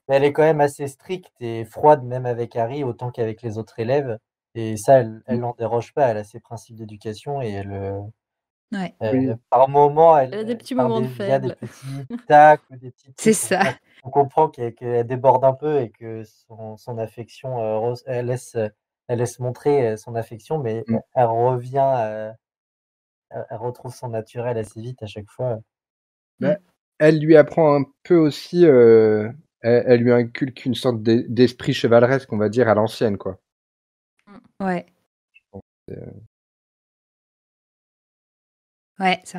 Mais elle est quand même assez stricte et froide, même avec Harry, autant qu'avec les autres élèves. Et ça, elle n'en déroge pas. Elle a ses principes d'éducation et Ouais, Oui. par moment, Elle a des petits moments de via des faible. petits tacs ou des petits c'est trucs, ça. on comprend qu'elle déborde un peu et que son affection, elle laisse montrer son affection, mais Mm. elle revient, elle retrouve son naturel assez vite à chaque fois. Bah, elle lui apprend un peu aussi. Elle lui inculque une sorte d'esprit chevaleresque, on va dire, à l'ancienne, quoi. Ouais. C'est, Ouais, c'est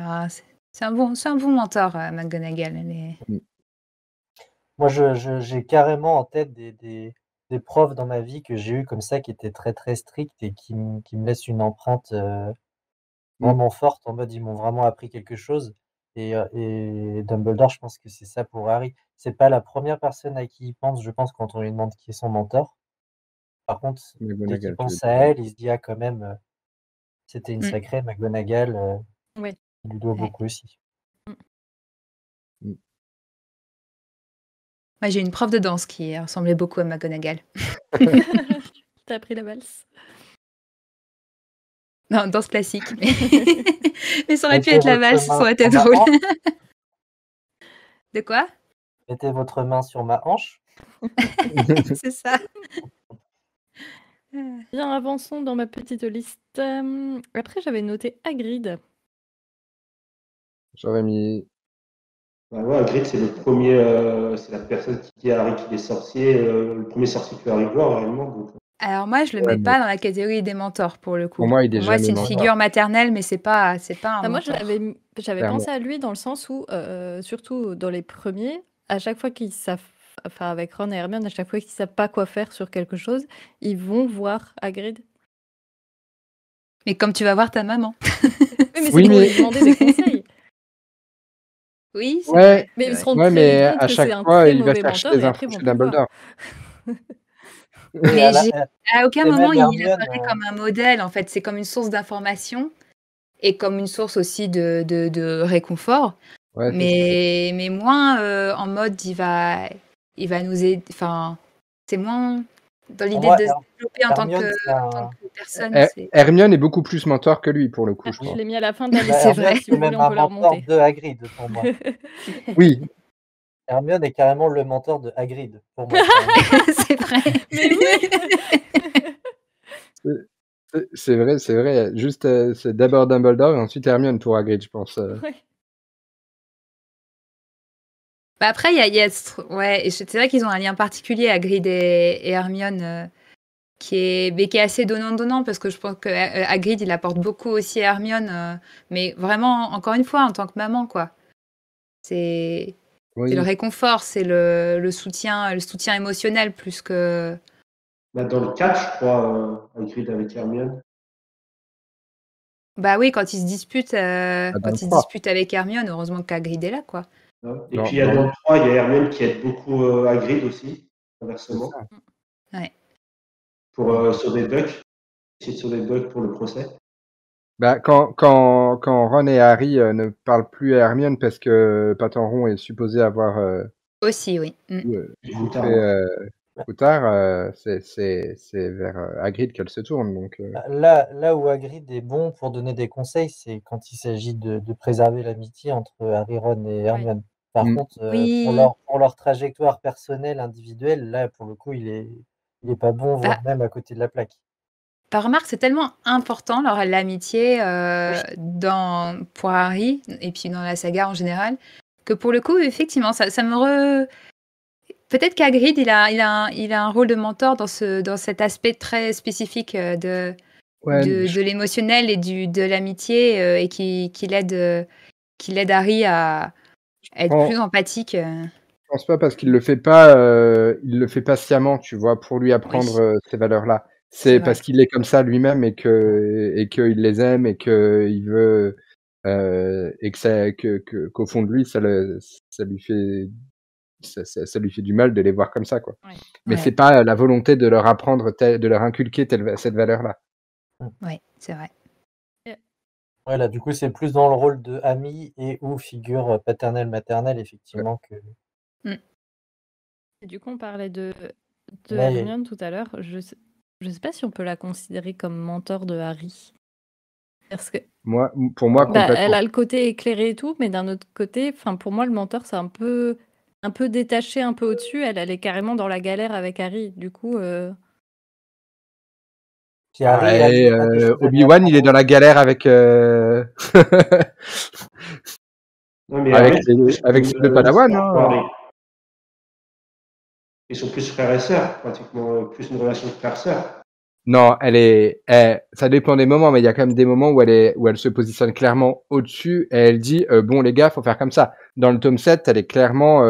un bon mentor, McGonagall. Elle est... Moi, j'ai carrément en tête des profs dans ma vie que j'ai eu comme ça, qui étaient très très stricts et qui me laissent une empreinte vraiment forte, en mode ils m'ont vraiment appris quelque chose. Et Dumbledore, je pense que c'est ça pour Harry. C'est pas la première personne à qui il pense, je pense, quand on lui demande qui est son mentor. Par contre, dès qu'il McGonagall, tu veux pense dire. à elle, il se dit, ah, quand même, c'était une Mm. sacrée McGonagall, Oui. il lui doit Ouais. beaucoup aussi. Moi, j'ai une prof de danse qui ressemblait beaucoup à McGonagall. T'as appris la valse. Non, danse classique. Mais ça aurait pu Mettez être la votre valse, ça main aurait été sur ma drôle. hanche. De quoi? Mettez votre main sur ma hanche. C'est ça. Bien, avançons dans ma petite liste. Après, j'avais noté Hagrid. J'aurais mis. Bah ouais, Hagrid, c'est le premier, c'est la personne qui dit à Harry qu'il est sorcier, le premier sorcier que Harry voit réellement. Donc, Alors moi, je le Ouais, mets mais pas dans la catégorie des mentors pour le coup. pour moi, il est Pour moi, jamais c'est une mentor. figure maternelle, mais c'est pas un Ah, moi, mentor. j'avais Clairement. pensé à lui dans le sens où, surtout dans les premiers, à chaque fois qu'ils savent, enfin avec Ron et Hermione, à chaque fois qu'ils savent pas quoi faire sur quelque chose, ils vont voir Hagrid. Mais comme tu vas voir ta maman. Oui, mais c'est Oui, pour mais- lui demander des conseils. Oui, c'est Ouais. vrai. Mais c'est ils se vrai. rendent Ouais, très mais vite compte à que chaque c'est un fois, très il va mauvais chercher mentor des et infos après ils vont chez plus le voir. Dumbledore. Oui, Mais à aucun et moment même il Hermione, apparaît comme un modèle. En fait, c'est comme une source d'information et comme une source aussi de réconfort. Ouais, c'est ça. Mais moins en mode il va il va nous aider. Enfin, c'est moins dans l'idée moi, de se développer en tant Hermione, c'est en tant que personne. Hermione est beaucoup plus mentor que lui, pour le coup, je Je pense. l'ai mis à la fin de la Oui, liste. c'est Hermione, vrai. Si c'est vous voulez, même on un peut la mentor remonter. de Hagrid pour moi. Oui, Hermione est carrément le mentor de Hagrid pour moi. C'est vrai. Mais oui. c'est vrai. Juste, c'est d'abord Dumbledore et ensuite Hermione pour Hagrid, je pense. Ouais. Bah après, ouais, et c'est vrai qu'ils ont un lien particulier, Hagrid et Hermione, qui est assez donnant-donnant, parce que je pense que Hagrid, il apporte beaucoup aussi à Hermione, mais vraiment, encore une fois, en tant que maman, quoi. C'est le Oui. réconfort, c'est le soutien émotionnel plus que. Bah, dans le 4, je crois, Hagrid avec Hermione. Bah oui, quand ils se disputent, dans le 3. avec Hermione, heureusement qu'Hagrid est là, quoi. Hein. Et Dans- puis il y a dans dans le- le 3, il y a Hermione qui aide beaucoup Hagrid aussi, C'est inversement, ça. Ouais. pour sauver Buck, essayer de sauver Buck pour le procès. Bah, quand Ron et Harry ne parlent plus à Hermione parce que Patenron est supposé avoir Aussi, oui. bouffé Poutard, c'est vers Hagrid qu'elle se tourne. Donc, Là où Hagrid est bon pour donner des conseils, c'est quand il s'agit de préserver l'amitié entre Harry, Ron et Hermione. Par contre, Oui. pour leur trajectoire personnelle, individuelle, là, pour le coup, il est pas bon, voire même à côté de la plaque. Par remarque, c'est tellement important l'amitié pour Harry et puis dans la saga en général que pour le coup, effectivement, ça me peut-être qu'Hagrid il a un rôle de mentor dans cet aspect très spécifique de l'émotionnel et de l'amitié et qu'il aide Harry à être plus empathique. Je pense pas parce qu'il le fait pas sciemment, tu vois, pour lui apprendre ces valeurs-là. C'est parce qu'il est comme ça lui-même et qu'il les aime et qu'il veut et qu'au fond de lui, ça lui fait du mal de les voir comme ça, quoi. Ouais. Mais c'est pas la volonté de leur apprendre, de leur inculquer cette valeur-là. Oui, c'est vrai. Ouais, là, du coup, c'est plus dans le rôle de ami et ou figure paternelle, maternelle, effectivement, que. Et du coup, on parlait de Mais- Hermione tout à l'heure. Je sais pas si on peut la considérer comme mentor de Harry. Parce que Pour moi, complètement. elle a le côté éclairé et tout, mais d'un autre côté, pour moi, le mentor, c'est un peu détaché, un peu au-dessus. Elle est carrément dans la galère avec Harry. Du coup, Puis Harry, Obi-Wan, il est dans la galère avec Non, mais avec Harry, ses deux Padawan. Hein. Ils sont plus frères et sœurs, pratiquement, plus une relation de frère-sœur. Non, ça dépend des moments, mais il y a quand même des moments où elle se positionne clairement au-dessus et elle dit bon les gars, faut faire comme ça. Dans le tome 7, elle est clairement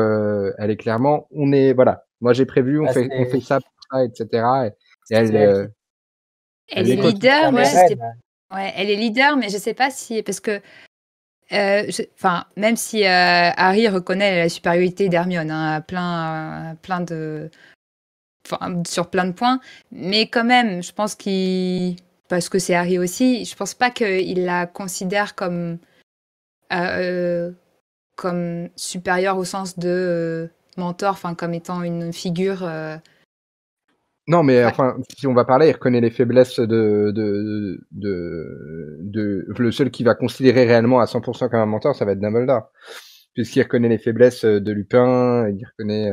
voilà. Moi j'ai prévu, on fait ça pour ça, etc. Et elle est leader, elle est leader, mais je sais pas si parce que même si Harry reconnaît la supériorité d'Hermione sur plein de points, mais quand même, je pense parce que c'est Harry aussi, je pense pas qu'il la considère comme supérieure au sens de mentor, comme étant une figure. Non, mais si on va parler, il reconnaît les faiblesses le seul qui va considérer réellement à 100% comme un mentor, ça va être Dumbledore, puisqu'il reconnaît les faiblesses de Lupin, il reconnaît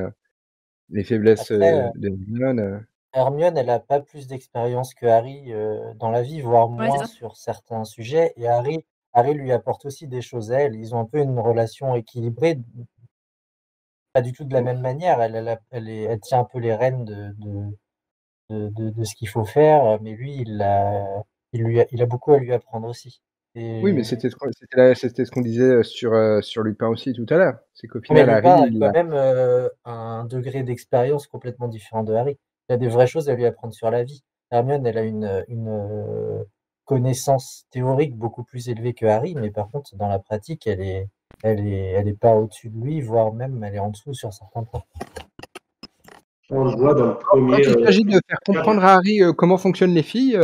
les faiblesses de Hermione. Hermione, elle a pas plus d'expérience que Harry dans la vie, voire moins sur certains sujets. Et Harry lui apporte aussi des choses à elle. Ils ont un peu une relation équilibrée, pas du tout de la même manière. Elle tient un peu les rênes de ce qu'il faut faire, mais lui, il a beaucoup à lui apprendre aussi. Oui, mais c'était ce qu'on disait sur Lupin aussi tout à l'heure. C'est qu'au final, Lupin Harry, a quand même un degré d'expérience complètement différent de Harry. Il y a des vraies choses à lui apprendre sur la vie. Hermione, elle a une connaissance théorique beaucoup plus élevée que Harry, mais par contre, dans la pratique, elle est pas au-dessus de lui, voire même elle est en dessous sur certains points. On le voit dans le premier. Quand il s'agit de faire comprendre à Harry comment fonctionnent les filles.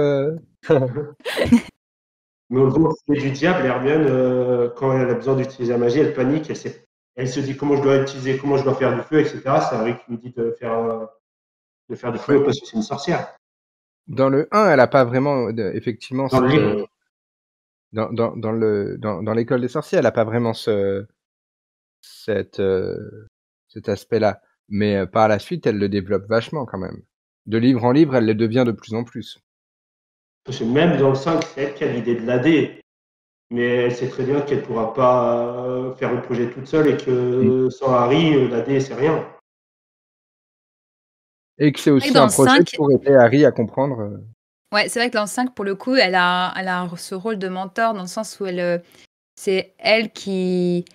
Mais au gros, du diable, Hermione, quand elle a besoin d'utiliser la magie, elle panique, elle sait Elle se dit comment je dois utiliser, comment je dois faire du feu, etc. C'est Harry qui lui dit de faire du feu parce que c'est une sorcière. Dans le 1, elle a pas vraiment, effectivement, Dans le livre. dans l'école des sorciers, elle a pas vraiment cet aspect-là. Mais par la suite, elle le développe vachement quand même. De livre en livre, elle le devient de plus en plus. Parce que même dans le 5, c'est elle qui a l'idée de l'AD. Mais elle sait très bien qu'elle ne pourra pas faire le projet toute seule et que sans Harry, l'AD, c'est rien. Et que c'est aussi un projet pour aider Harry à comprendre. Ouais, c'est vrai que dans le 5, pour le coup, elle a ce rôle de mentor dans le sens où c'est elle qui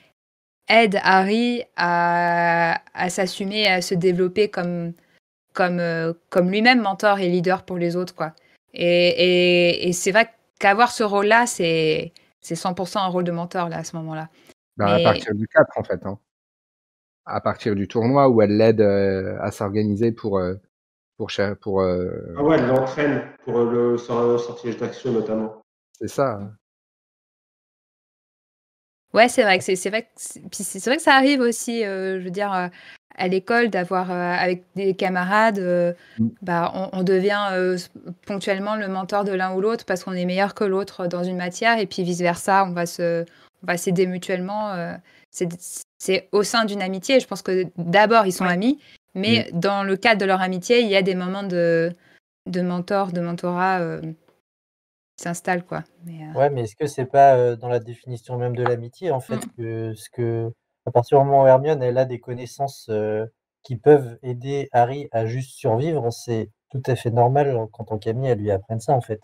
aide Harry à s'assumer, à se développer comme lui-même mentor et leader pour les autres, quoi. Et c'est vrai qu'avoir ce rôle-là, c'est 100% un rôle de mentor, là, à ce moment-là. À partir du 4, en fait. Hein. À partir du tournoi où elle l'aide à s'organiser pour Ah ouais, elle l'entraîne pour le sortilège d'action, notamment. C'est ça. Ouais, c'est vrai que c'est vrai que ça arrive aussi, je veux dire, à l'école d'avoir avec des camarades, on devient ponctuellement le mentor de l'un ou l'autre parce qu'on est meilleur que l'autre dans une matière et puis vice versa, on va s'aider mutuellement. C'est au sein d'une amitié. Je pense que d'abord ils sont amis, mais dans le cadre de leur amitié, il y a des moments de mentorat qui s'installent, quoi. Ouais, mais est-ce que c'est pas dans la définition même de l'amitié, en fait, que à partir du moment où Hermione elle a des connaissances qui peuvent aider Harry à juste survivre, c'est tout à fait normal qu'en tant qu'ami, elle lui apprenne ça, en fait.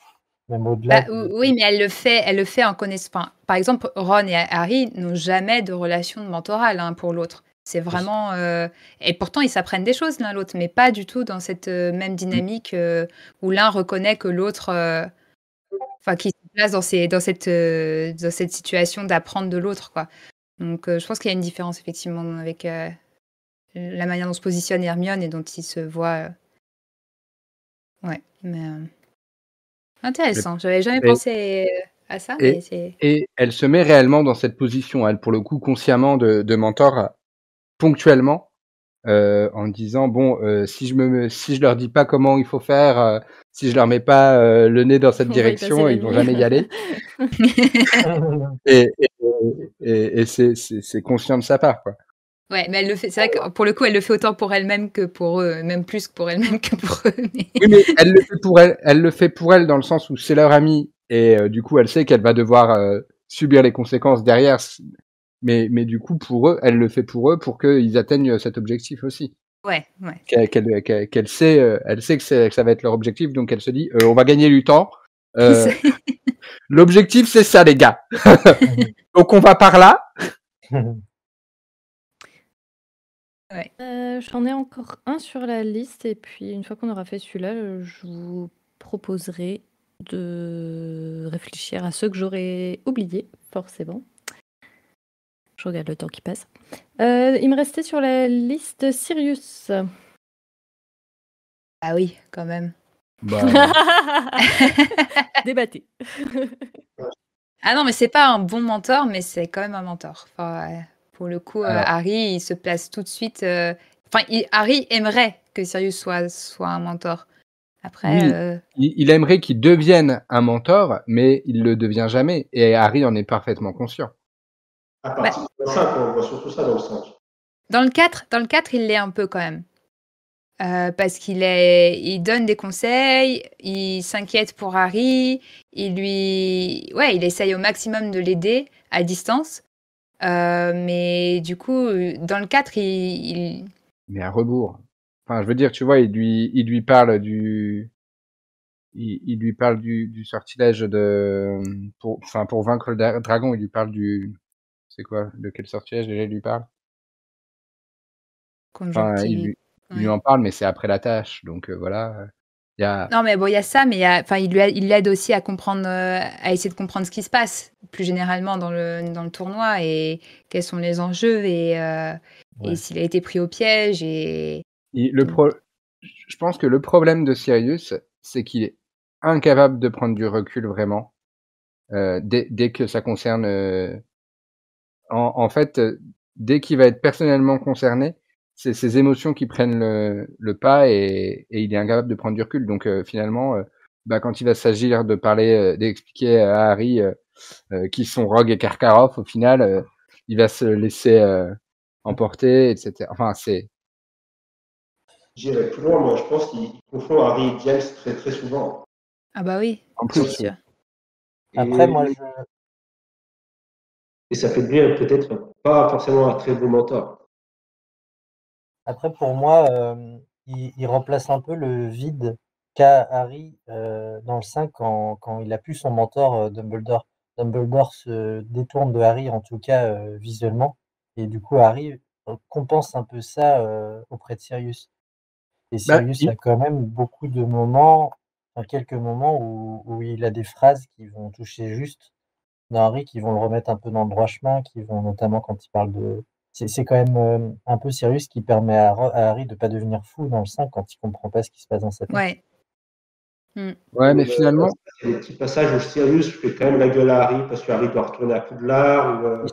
Même au-delà. Oui, mais elle le fait en connaissant. Par exemple, Ron et Harry n'ont jamais de relation mentorale l'un pour l'autre. C'est vraiment. Et pourtant, ils s'apprennent des choses l'un l'autre, mais pas du tout dans cette même dynamique où l'un reconnaît que l'autre. Enfin, qui se place dans cette situation d'apprendre de l'autre, quoi. Donc, je pense qu'il y a une différence, effectivement, avec la manière dont se positionne Hermione et dont il se voit. Ouais, mais. Intéressant. J'avais jamais pensé à ça, mais c'est. Et elle se met réellement dans cette position, elle, pour le coup, consciemment de mentor, ponctuellement, en disant bon, si je leur dis pas comment il faut faire, si je leur mets pas le nez dans cette direction, ils vont jamais y aller. et c'est conscient de sa part, quoi. Ouais, mais elle le fait. C'est vrai que pour le coup, elle le fait autant pour elle-même que pour eux, même plus que pour elle-même que pour eux. Mais... Oui, mais elle le fait pour elle. Elle le fait pour elle dans le sens où c'est leur amie et du coup, elle sait qu'elle va devoir subir les conséquences derrière. Mais du coup, pour eux, elle le fait pour eux pour qu'ils atteignent cet objectif aussi. Ouais. Qu'elle sait, elle sait que ça va être leur objectif, donc elle se dit, on va gagner du temps. L'objectif, c'est ça, les gars. Donc on va par là. Ouais. J'en ai encore un sur la liste et puis une fois qu'on aura fait celui-là, je vous proposerai de réfléchir à ceux que j'aurais oubliés, forcément. Je regarde le temps qui passe. Il me restait sur la liste Sirius. Ah oui, quand même. Débattez. Ah non, mais c'est pas un bon mentor, mais c'est quand même un mentor. Enfin, pour le coup, Harry, il se place tout de suite. Harry aimerait que Sirius soit un mentor. Après, oui, il aimerait qu'il devienne un mentor, mais il le devient jamais. Et Harry en est parfaitement conscient. À partir du 5, on voit surtout ça dans le 5. Dans le 4, il l'est un peu quand même. Parce qu'il donne des conseils, il s'inquiète pour Harry, il essaye au maximum de l'aider à distance. Mais du coup, dans le 4, Mais à rebours. Enfin, je veux dire, tu vois, il lui parle du sortilège pour vaincre le dragon, il lui parle c'est quoi? De quel sortilège déjà il lui parle? Enfin, il lui en parle, mais c'est après la tâche, donc voilà. Non, mais bon, il y a ça, mais il l'aide aussi à comprendre, à essayer de comprendre ce qui se passe plus généralement dans le tournoi et quels sont les enjeux et s'il a été pris au piège Je pense que le problème de Sirius, c'est qu'il est incapable de prendre du recul vraiment dès que ça concerne. En fait, dès qu'il va être personnellement concerné, c'est ses émotions qui prennent le pas et il est incapable de prendre du recul. Donc finalement, quand il va s'agir de parler, d'expliquer à Harry qui sont Rogue et Karkaroff, au final, il va se laisser emporter, etc. Enfin, c'est. J'irai plus loin, moi je pense qu'il confond Harry et James très très souvent. Ah bah oui, En c'est plus, sûr. Après, moi, Et ça fait de lui peut-être pas forcément un très bon mentor. Après, pour moi, il remplace un peu le vide qu'a Harry dans le 5 quand il a plus son mentor Dumbledore. Dumbledore se détourne de Harry, en tout cas visuellement, et du coup, Harry compense un peu ça auprès de Sirius. Et Sirius a quand même beaucoup de moments, enfin, quelques moments où il a des phrases qui vont toucher juste dans Harry, qui vont le remettre un peu dans le droit chemin, qui vont notamment quand il parle de. C'est quand même un peu Sirius qui permet à Harry de pas devenir fou dans le 5 quand il comprend pas ce qui se passe dans sa tête. Ouais. Ouais, mais finalement. Il y a des petits passages où Sirius fait quand même la gueule à Harry parce que Harry doit retourner à Poudlard ou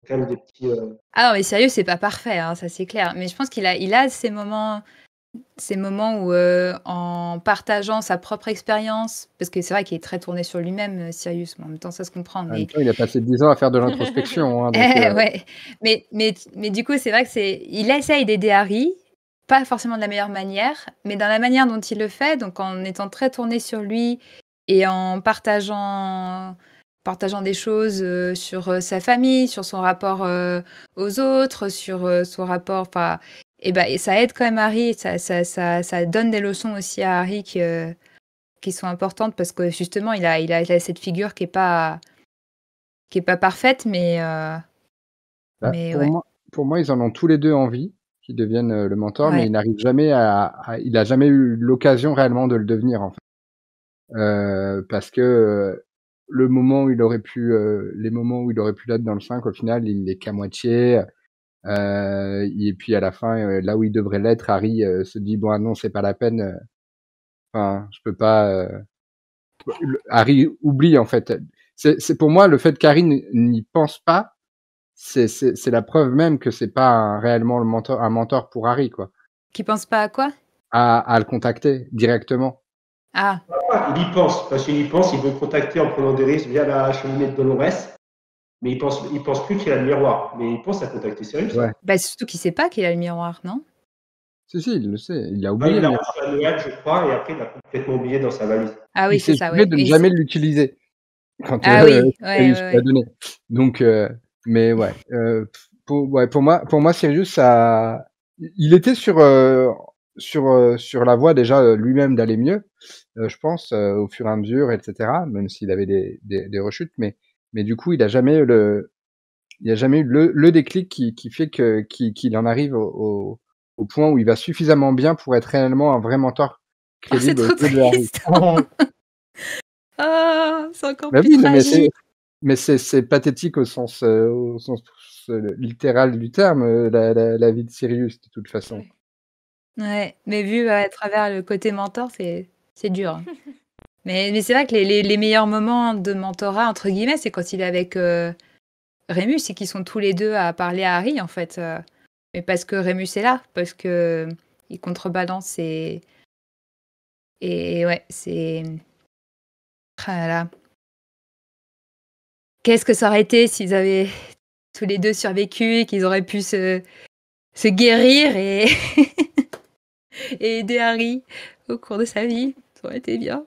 quand même des petits. Ah non, mais sérieux, c'est pas parfait, hein, ça c'est clair. Mais je pense qu'il a ces moments où, en partageant sa propre expérience, parce que c'est vrai qu'il est très tourné sur lui-même, Sirius, mais en même temps, ça se comprend. En Mais même temps, il a passé 10 ans à faire de l'introspection. Hein, donc, ouais. Mais du coup, c'est vrai que il essaye d'aider Harry, pas forcément de la meilleure manière, mais dans la manière dont il le fait, donc en étant très tourné sur lui et en partageant des choses sur sa famille, sur son rapport aux autres, sur son rapport. Et ça aide quand même Harry, ça donne des leçons aussi à Harry qui sont importantes parce que justement, il a cette figure qui est pas parfaite, mais pour moi, ils en ont tous les deux envie qu'ils deviennent le mentor, mais ouais. il n'arrive jamais il a jamais eu l'occasion réellement de le devenir, en fait. Parce que les moments où il aurait pu l'être dans le 5, au final, il l'est qu'à moitié. Et puis à la fin, là où il devrait l'être, Harry se dit bon, non, c'est pas la peine. Enfin, je peux pas. Harry oublie, en fait. C'est pour moi le fait qu'Harry n'y pense pas, c'est la preuve même que c'est pas réellement un mentor pour Harry, quoi. Qui pense pas à quoi? À le contacter directement. Ah. Il y pense, parce qu'il y pense, il veut le contacter en prenant des risques via la cheminée de Dolores, mais il pense plus qu'il a le miroir, mais il pense à contacter Sirius. Ouais. Bah, surtout qu'il sait pas qu'il a le miroir, non? Si, il le sait, il a oublié. Il l'a reçu à Noël, je crois, et après il l'a complètement oublié dans sa valise. Ah oui, il c'est s'est ça, juré ouais. de ne jamais l'utiliser quand oui, Sirius lui a donné. Donc, mais ouais, pour moi, Sirius, il était sur la voie déjà lui-même d'aller mieux, je pense, au fur et à mesure, etc. Même s'il avait des rechutes, mais du coup, il n'a jamais eu le déclic qui fait qu'il en arrive au point où il va suffisamment bien pour être réellement un vrai mentor crédible c'est trop triste. C'est encore plus tragique. Mais c'est pathétique au sens littéral du terme, la vie de Sirius, de toute façon. Ouais, mais vu à travers le côté mentor, c'est dur. Mais c'est vrai que les meilleurs moments de mentorat, entre guillemets, c'est quand il est avec Remus et qu'ils sont tous les deux à parler à Harry, en fait. Mais parce que Remus est là, parce que il contrebalance et ouais, c'est... Ah là là. Qu'est-ce que ça aurait été s'ils avaient tous les deux survécu et qu'ils auraient pu se guérir et aider Harry au cours de sa vie. Ça aurait été bien.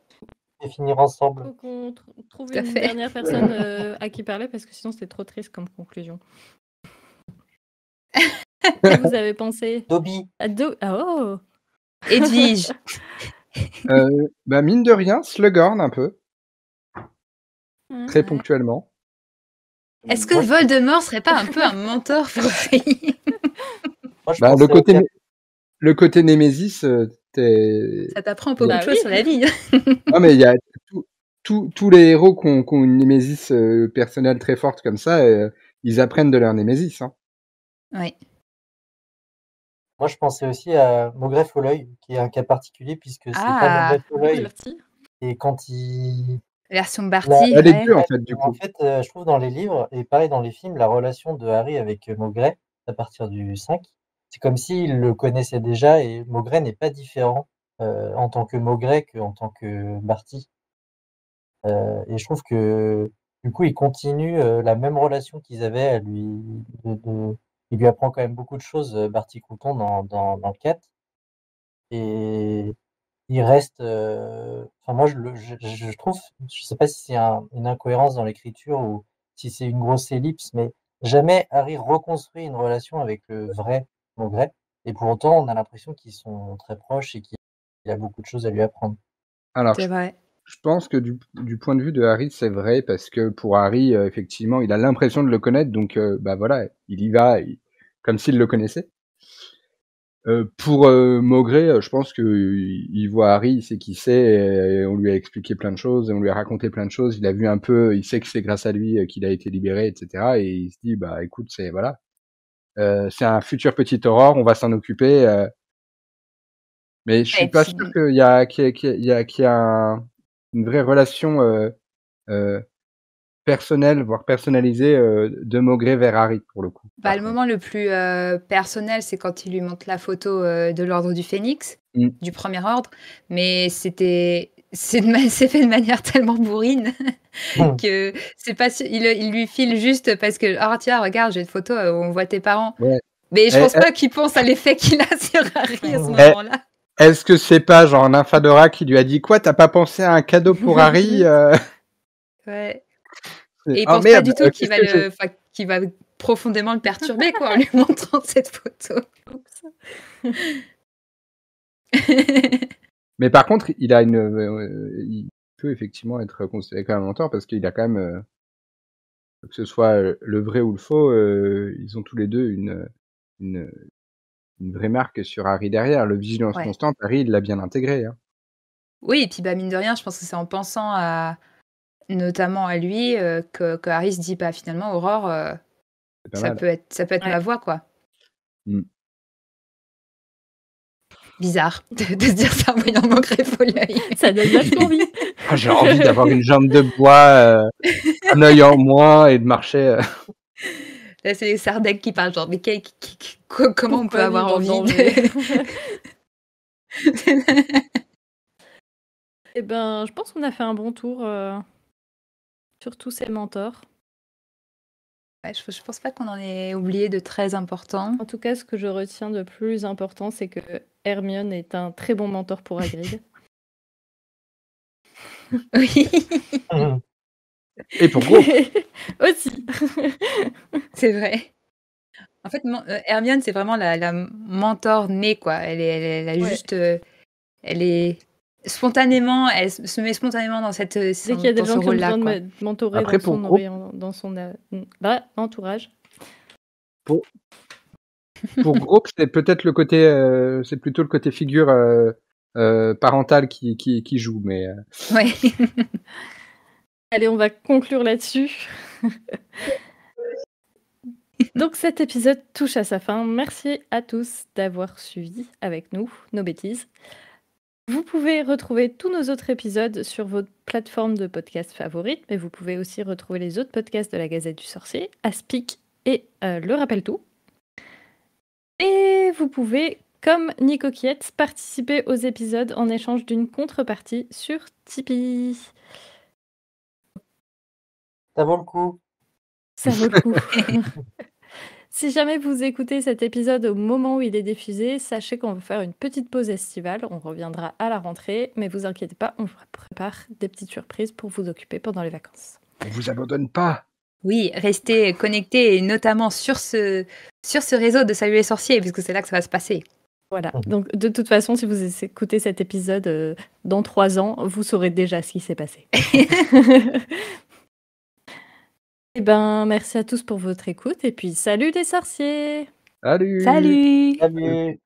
Et finir ensemble. Faut qu'on trouve une dernière personne à qui parler parce que sinon c'était trop triste comme conclusion. Vous avez pensé Dobby. Oh. Edwige. Mine de rien, Slughorn un peu. Très ponctuellement. Est-ce que Voldemort serait pas un peu un mentor pour Harry? Le côté Némésis, ça t'apprend beaucoup de choses sur la vie. Non, mais il y a tous les héros qui ont une Némésis personnelle très forte comme ça, ils apprennent de leur Némésis. Hein. Oui. Moi, je pensais aussi à Maugrey Folleuil, qui est un cas particulier, puisque c'est pas Maugrey Folleuil. Et quand il Version Barty, Les ouais. deux, en fait, du En coup. fait, je trouve dans les livres et pareil dans les films, la relation de Harry avec Maugrey, à partir du 5, c'est comme s'il le connaissait déjà et Maugrey n'est pas différent en tant que Maugrey qu'en tant que Barty. Et je trouve que du coup, il continue la même relation qu'ils avaient à lui. Il lui apprend quand même beaucoup de choses, Barty Crouton, dans le 4. Et il reste. Enfin, moi, je trouve, je sais pas si c'est une incohérence dans l'écriture ou si c'est une grosse ellipse, mais jamais Harry reconstruit une relation avec le vrai Maugrey. Et pour autant, on a l'impression qu'ils sont très proches et qu'il a beaucoup de choses à lui apprendre. Alors, C'est vrai. je pense que du point de vue de Harry, c'est vrai, parce que pour Harry, effectivement, il a l'impression de le connaître, donc bah voilà, il y va comme s'il le connaissait. Pour Maugrey, je pense que il voit Harry, il sait qui c'est, et on lui a expliqué plein de choses, et on lui a raconté plein de choses. Il a vu un peu, il sait que c'est grâce à lui qu'il a été libéré, etc. Et il se dit, bah écoute, c'est voilà, c'est un futur petit Aurore, on va s'en occuper. Mais je suis Et pas puis, sûr qu'il y a une vraie relation personnelle, voire personnalisée, de Maugrey vers Harry pour le coup. le moment le plus personnel, c'est quand il lui montre la photo de l'ordre du Phénix, du premier ordre. Mais c'est fait de manière tellement bourrine que c'est pas il lui file juste parce que tiens, regarde, j'ai une photo où on voit tes parents. Ouais. Mais je pense pas qu'il pense à l'effet qu'il a sur Harry à ce moment-là. Est-ce que c'est pas genre Nymphadora qui lui a dit quoi, t'as pas pensé à un cadeau pour Harry Ouais. Et il oh, pense pas du tout qu'il va profondément le perturber quoi, en lui montrant cette photo. Mais par contre, il peut effectivement être considéré comme un menteur parce qu'il a quand même, que ce soit le vrai ou le faux, ils ont tous les deux une vraie marque sur Harry derrière. Le vigilance constante, Harry, il l'a bien intégré. Hein. Oui, et puis mine de rien, je pense que c'est en pensant notamment à lui que Harry se dit finalement Aurore, ça peut être ma voix quoi. Bizarre de se dire ça en voyant Maugrey l'œil. Ça donne vachement envie. J'ai envie d'avoir une jambe de bois, un œil en moins et de marcher. Là, c'est les Sardèques qui parlent genre mais comment on peut avoir envie Eh ben, je pense qu'on a fait un bon tour sur tous ces mentors. Ouais, je pense pas qu'on en ait oublié de très important. En tout cas, ce que je retiens de plus important, c'est que Hermione est un très bon mentor pour Hagrid. Oui. Et pour Groupe aussi. C'est vrai. En fait, Hermione, c'est vraiment la mentor née, quoi. Elle a juste... elle est spontanément... Elle se met spontanément dans cette Dès qu'il y a des gens qui ont besoin de mentorer après, dans son entourage. Pour Groupe, c'est peut-être le côté... c'est plutôt le côté figure parentale qui joue, mais... Ouais. Allez, on va conclure là-dessus. Donc cet épisode touche à sa fin. Merci à tous d'avoir suivi avec nous nos bêtises. Vous pouvez retrouver tous nos autres épisodes sur votre plateforme de podcast favorite, mais vous pouvez aussi retrouver les autres podcasts de la Gazette du Sorcier, Aspic et Le Rappel Tout. Et vous pouvez, comme Nico Kietz, participer aux épisodes en échange d'une contrepartie sur Tipeee. Ça vaut le coup. Ça vaut le coup. Si jamais vous écoutez cet épisode au moment où il est diffusé, sachez qu'on va faire une petite pause estivale. On reviendra à la rentrée, mais vous inquiétez pas, on prépare des petites surprises pour vous occuper pendant les vacances. On vous abandonne pas. Oui, restez connectés, et notamment sur ce réseau de Salut les sorciers, puisque c'est là que ça va se passer. Voilà, donc de toute façon, si vous écoutez cet épisode dans 3 ans, vous saurez déjà ce qui s'est passé. Eh ben, merci à tous pour votre écoute, et puis salut les sorciers! Salut! Salut! Salut!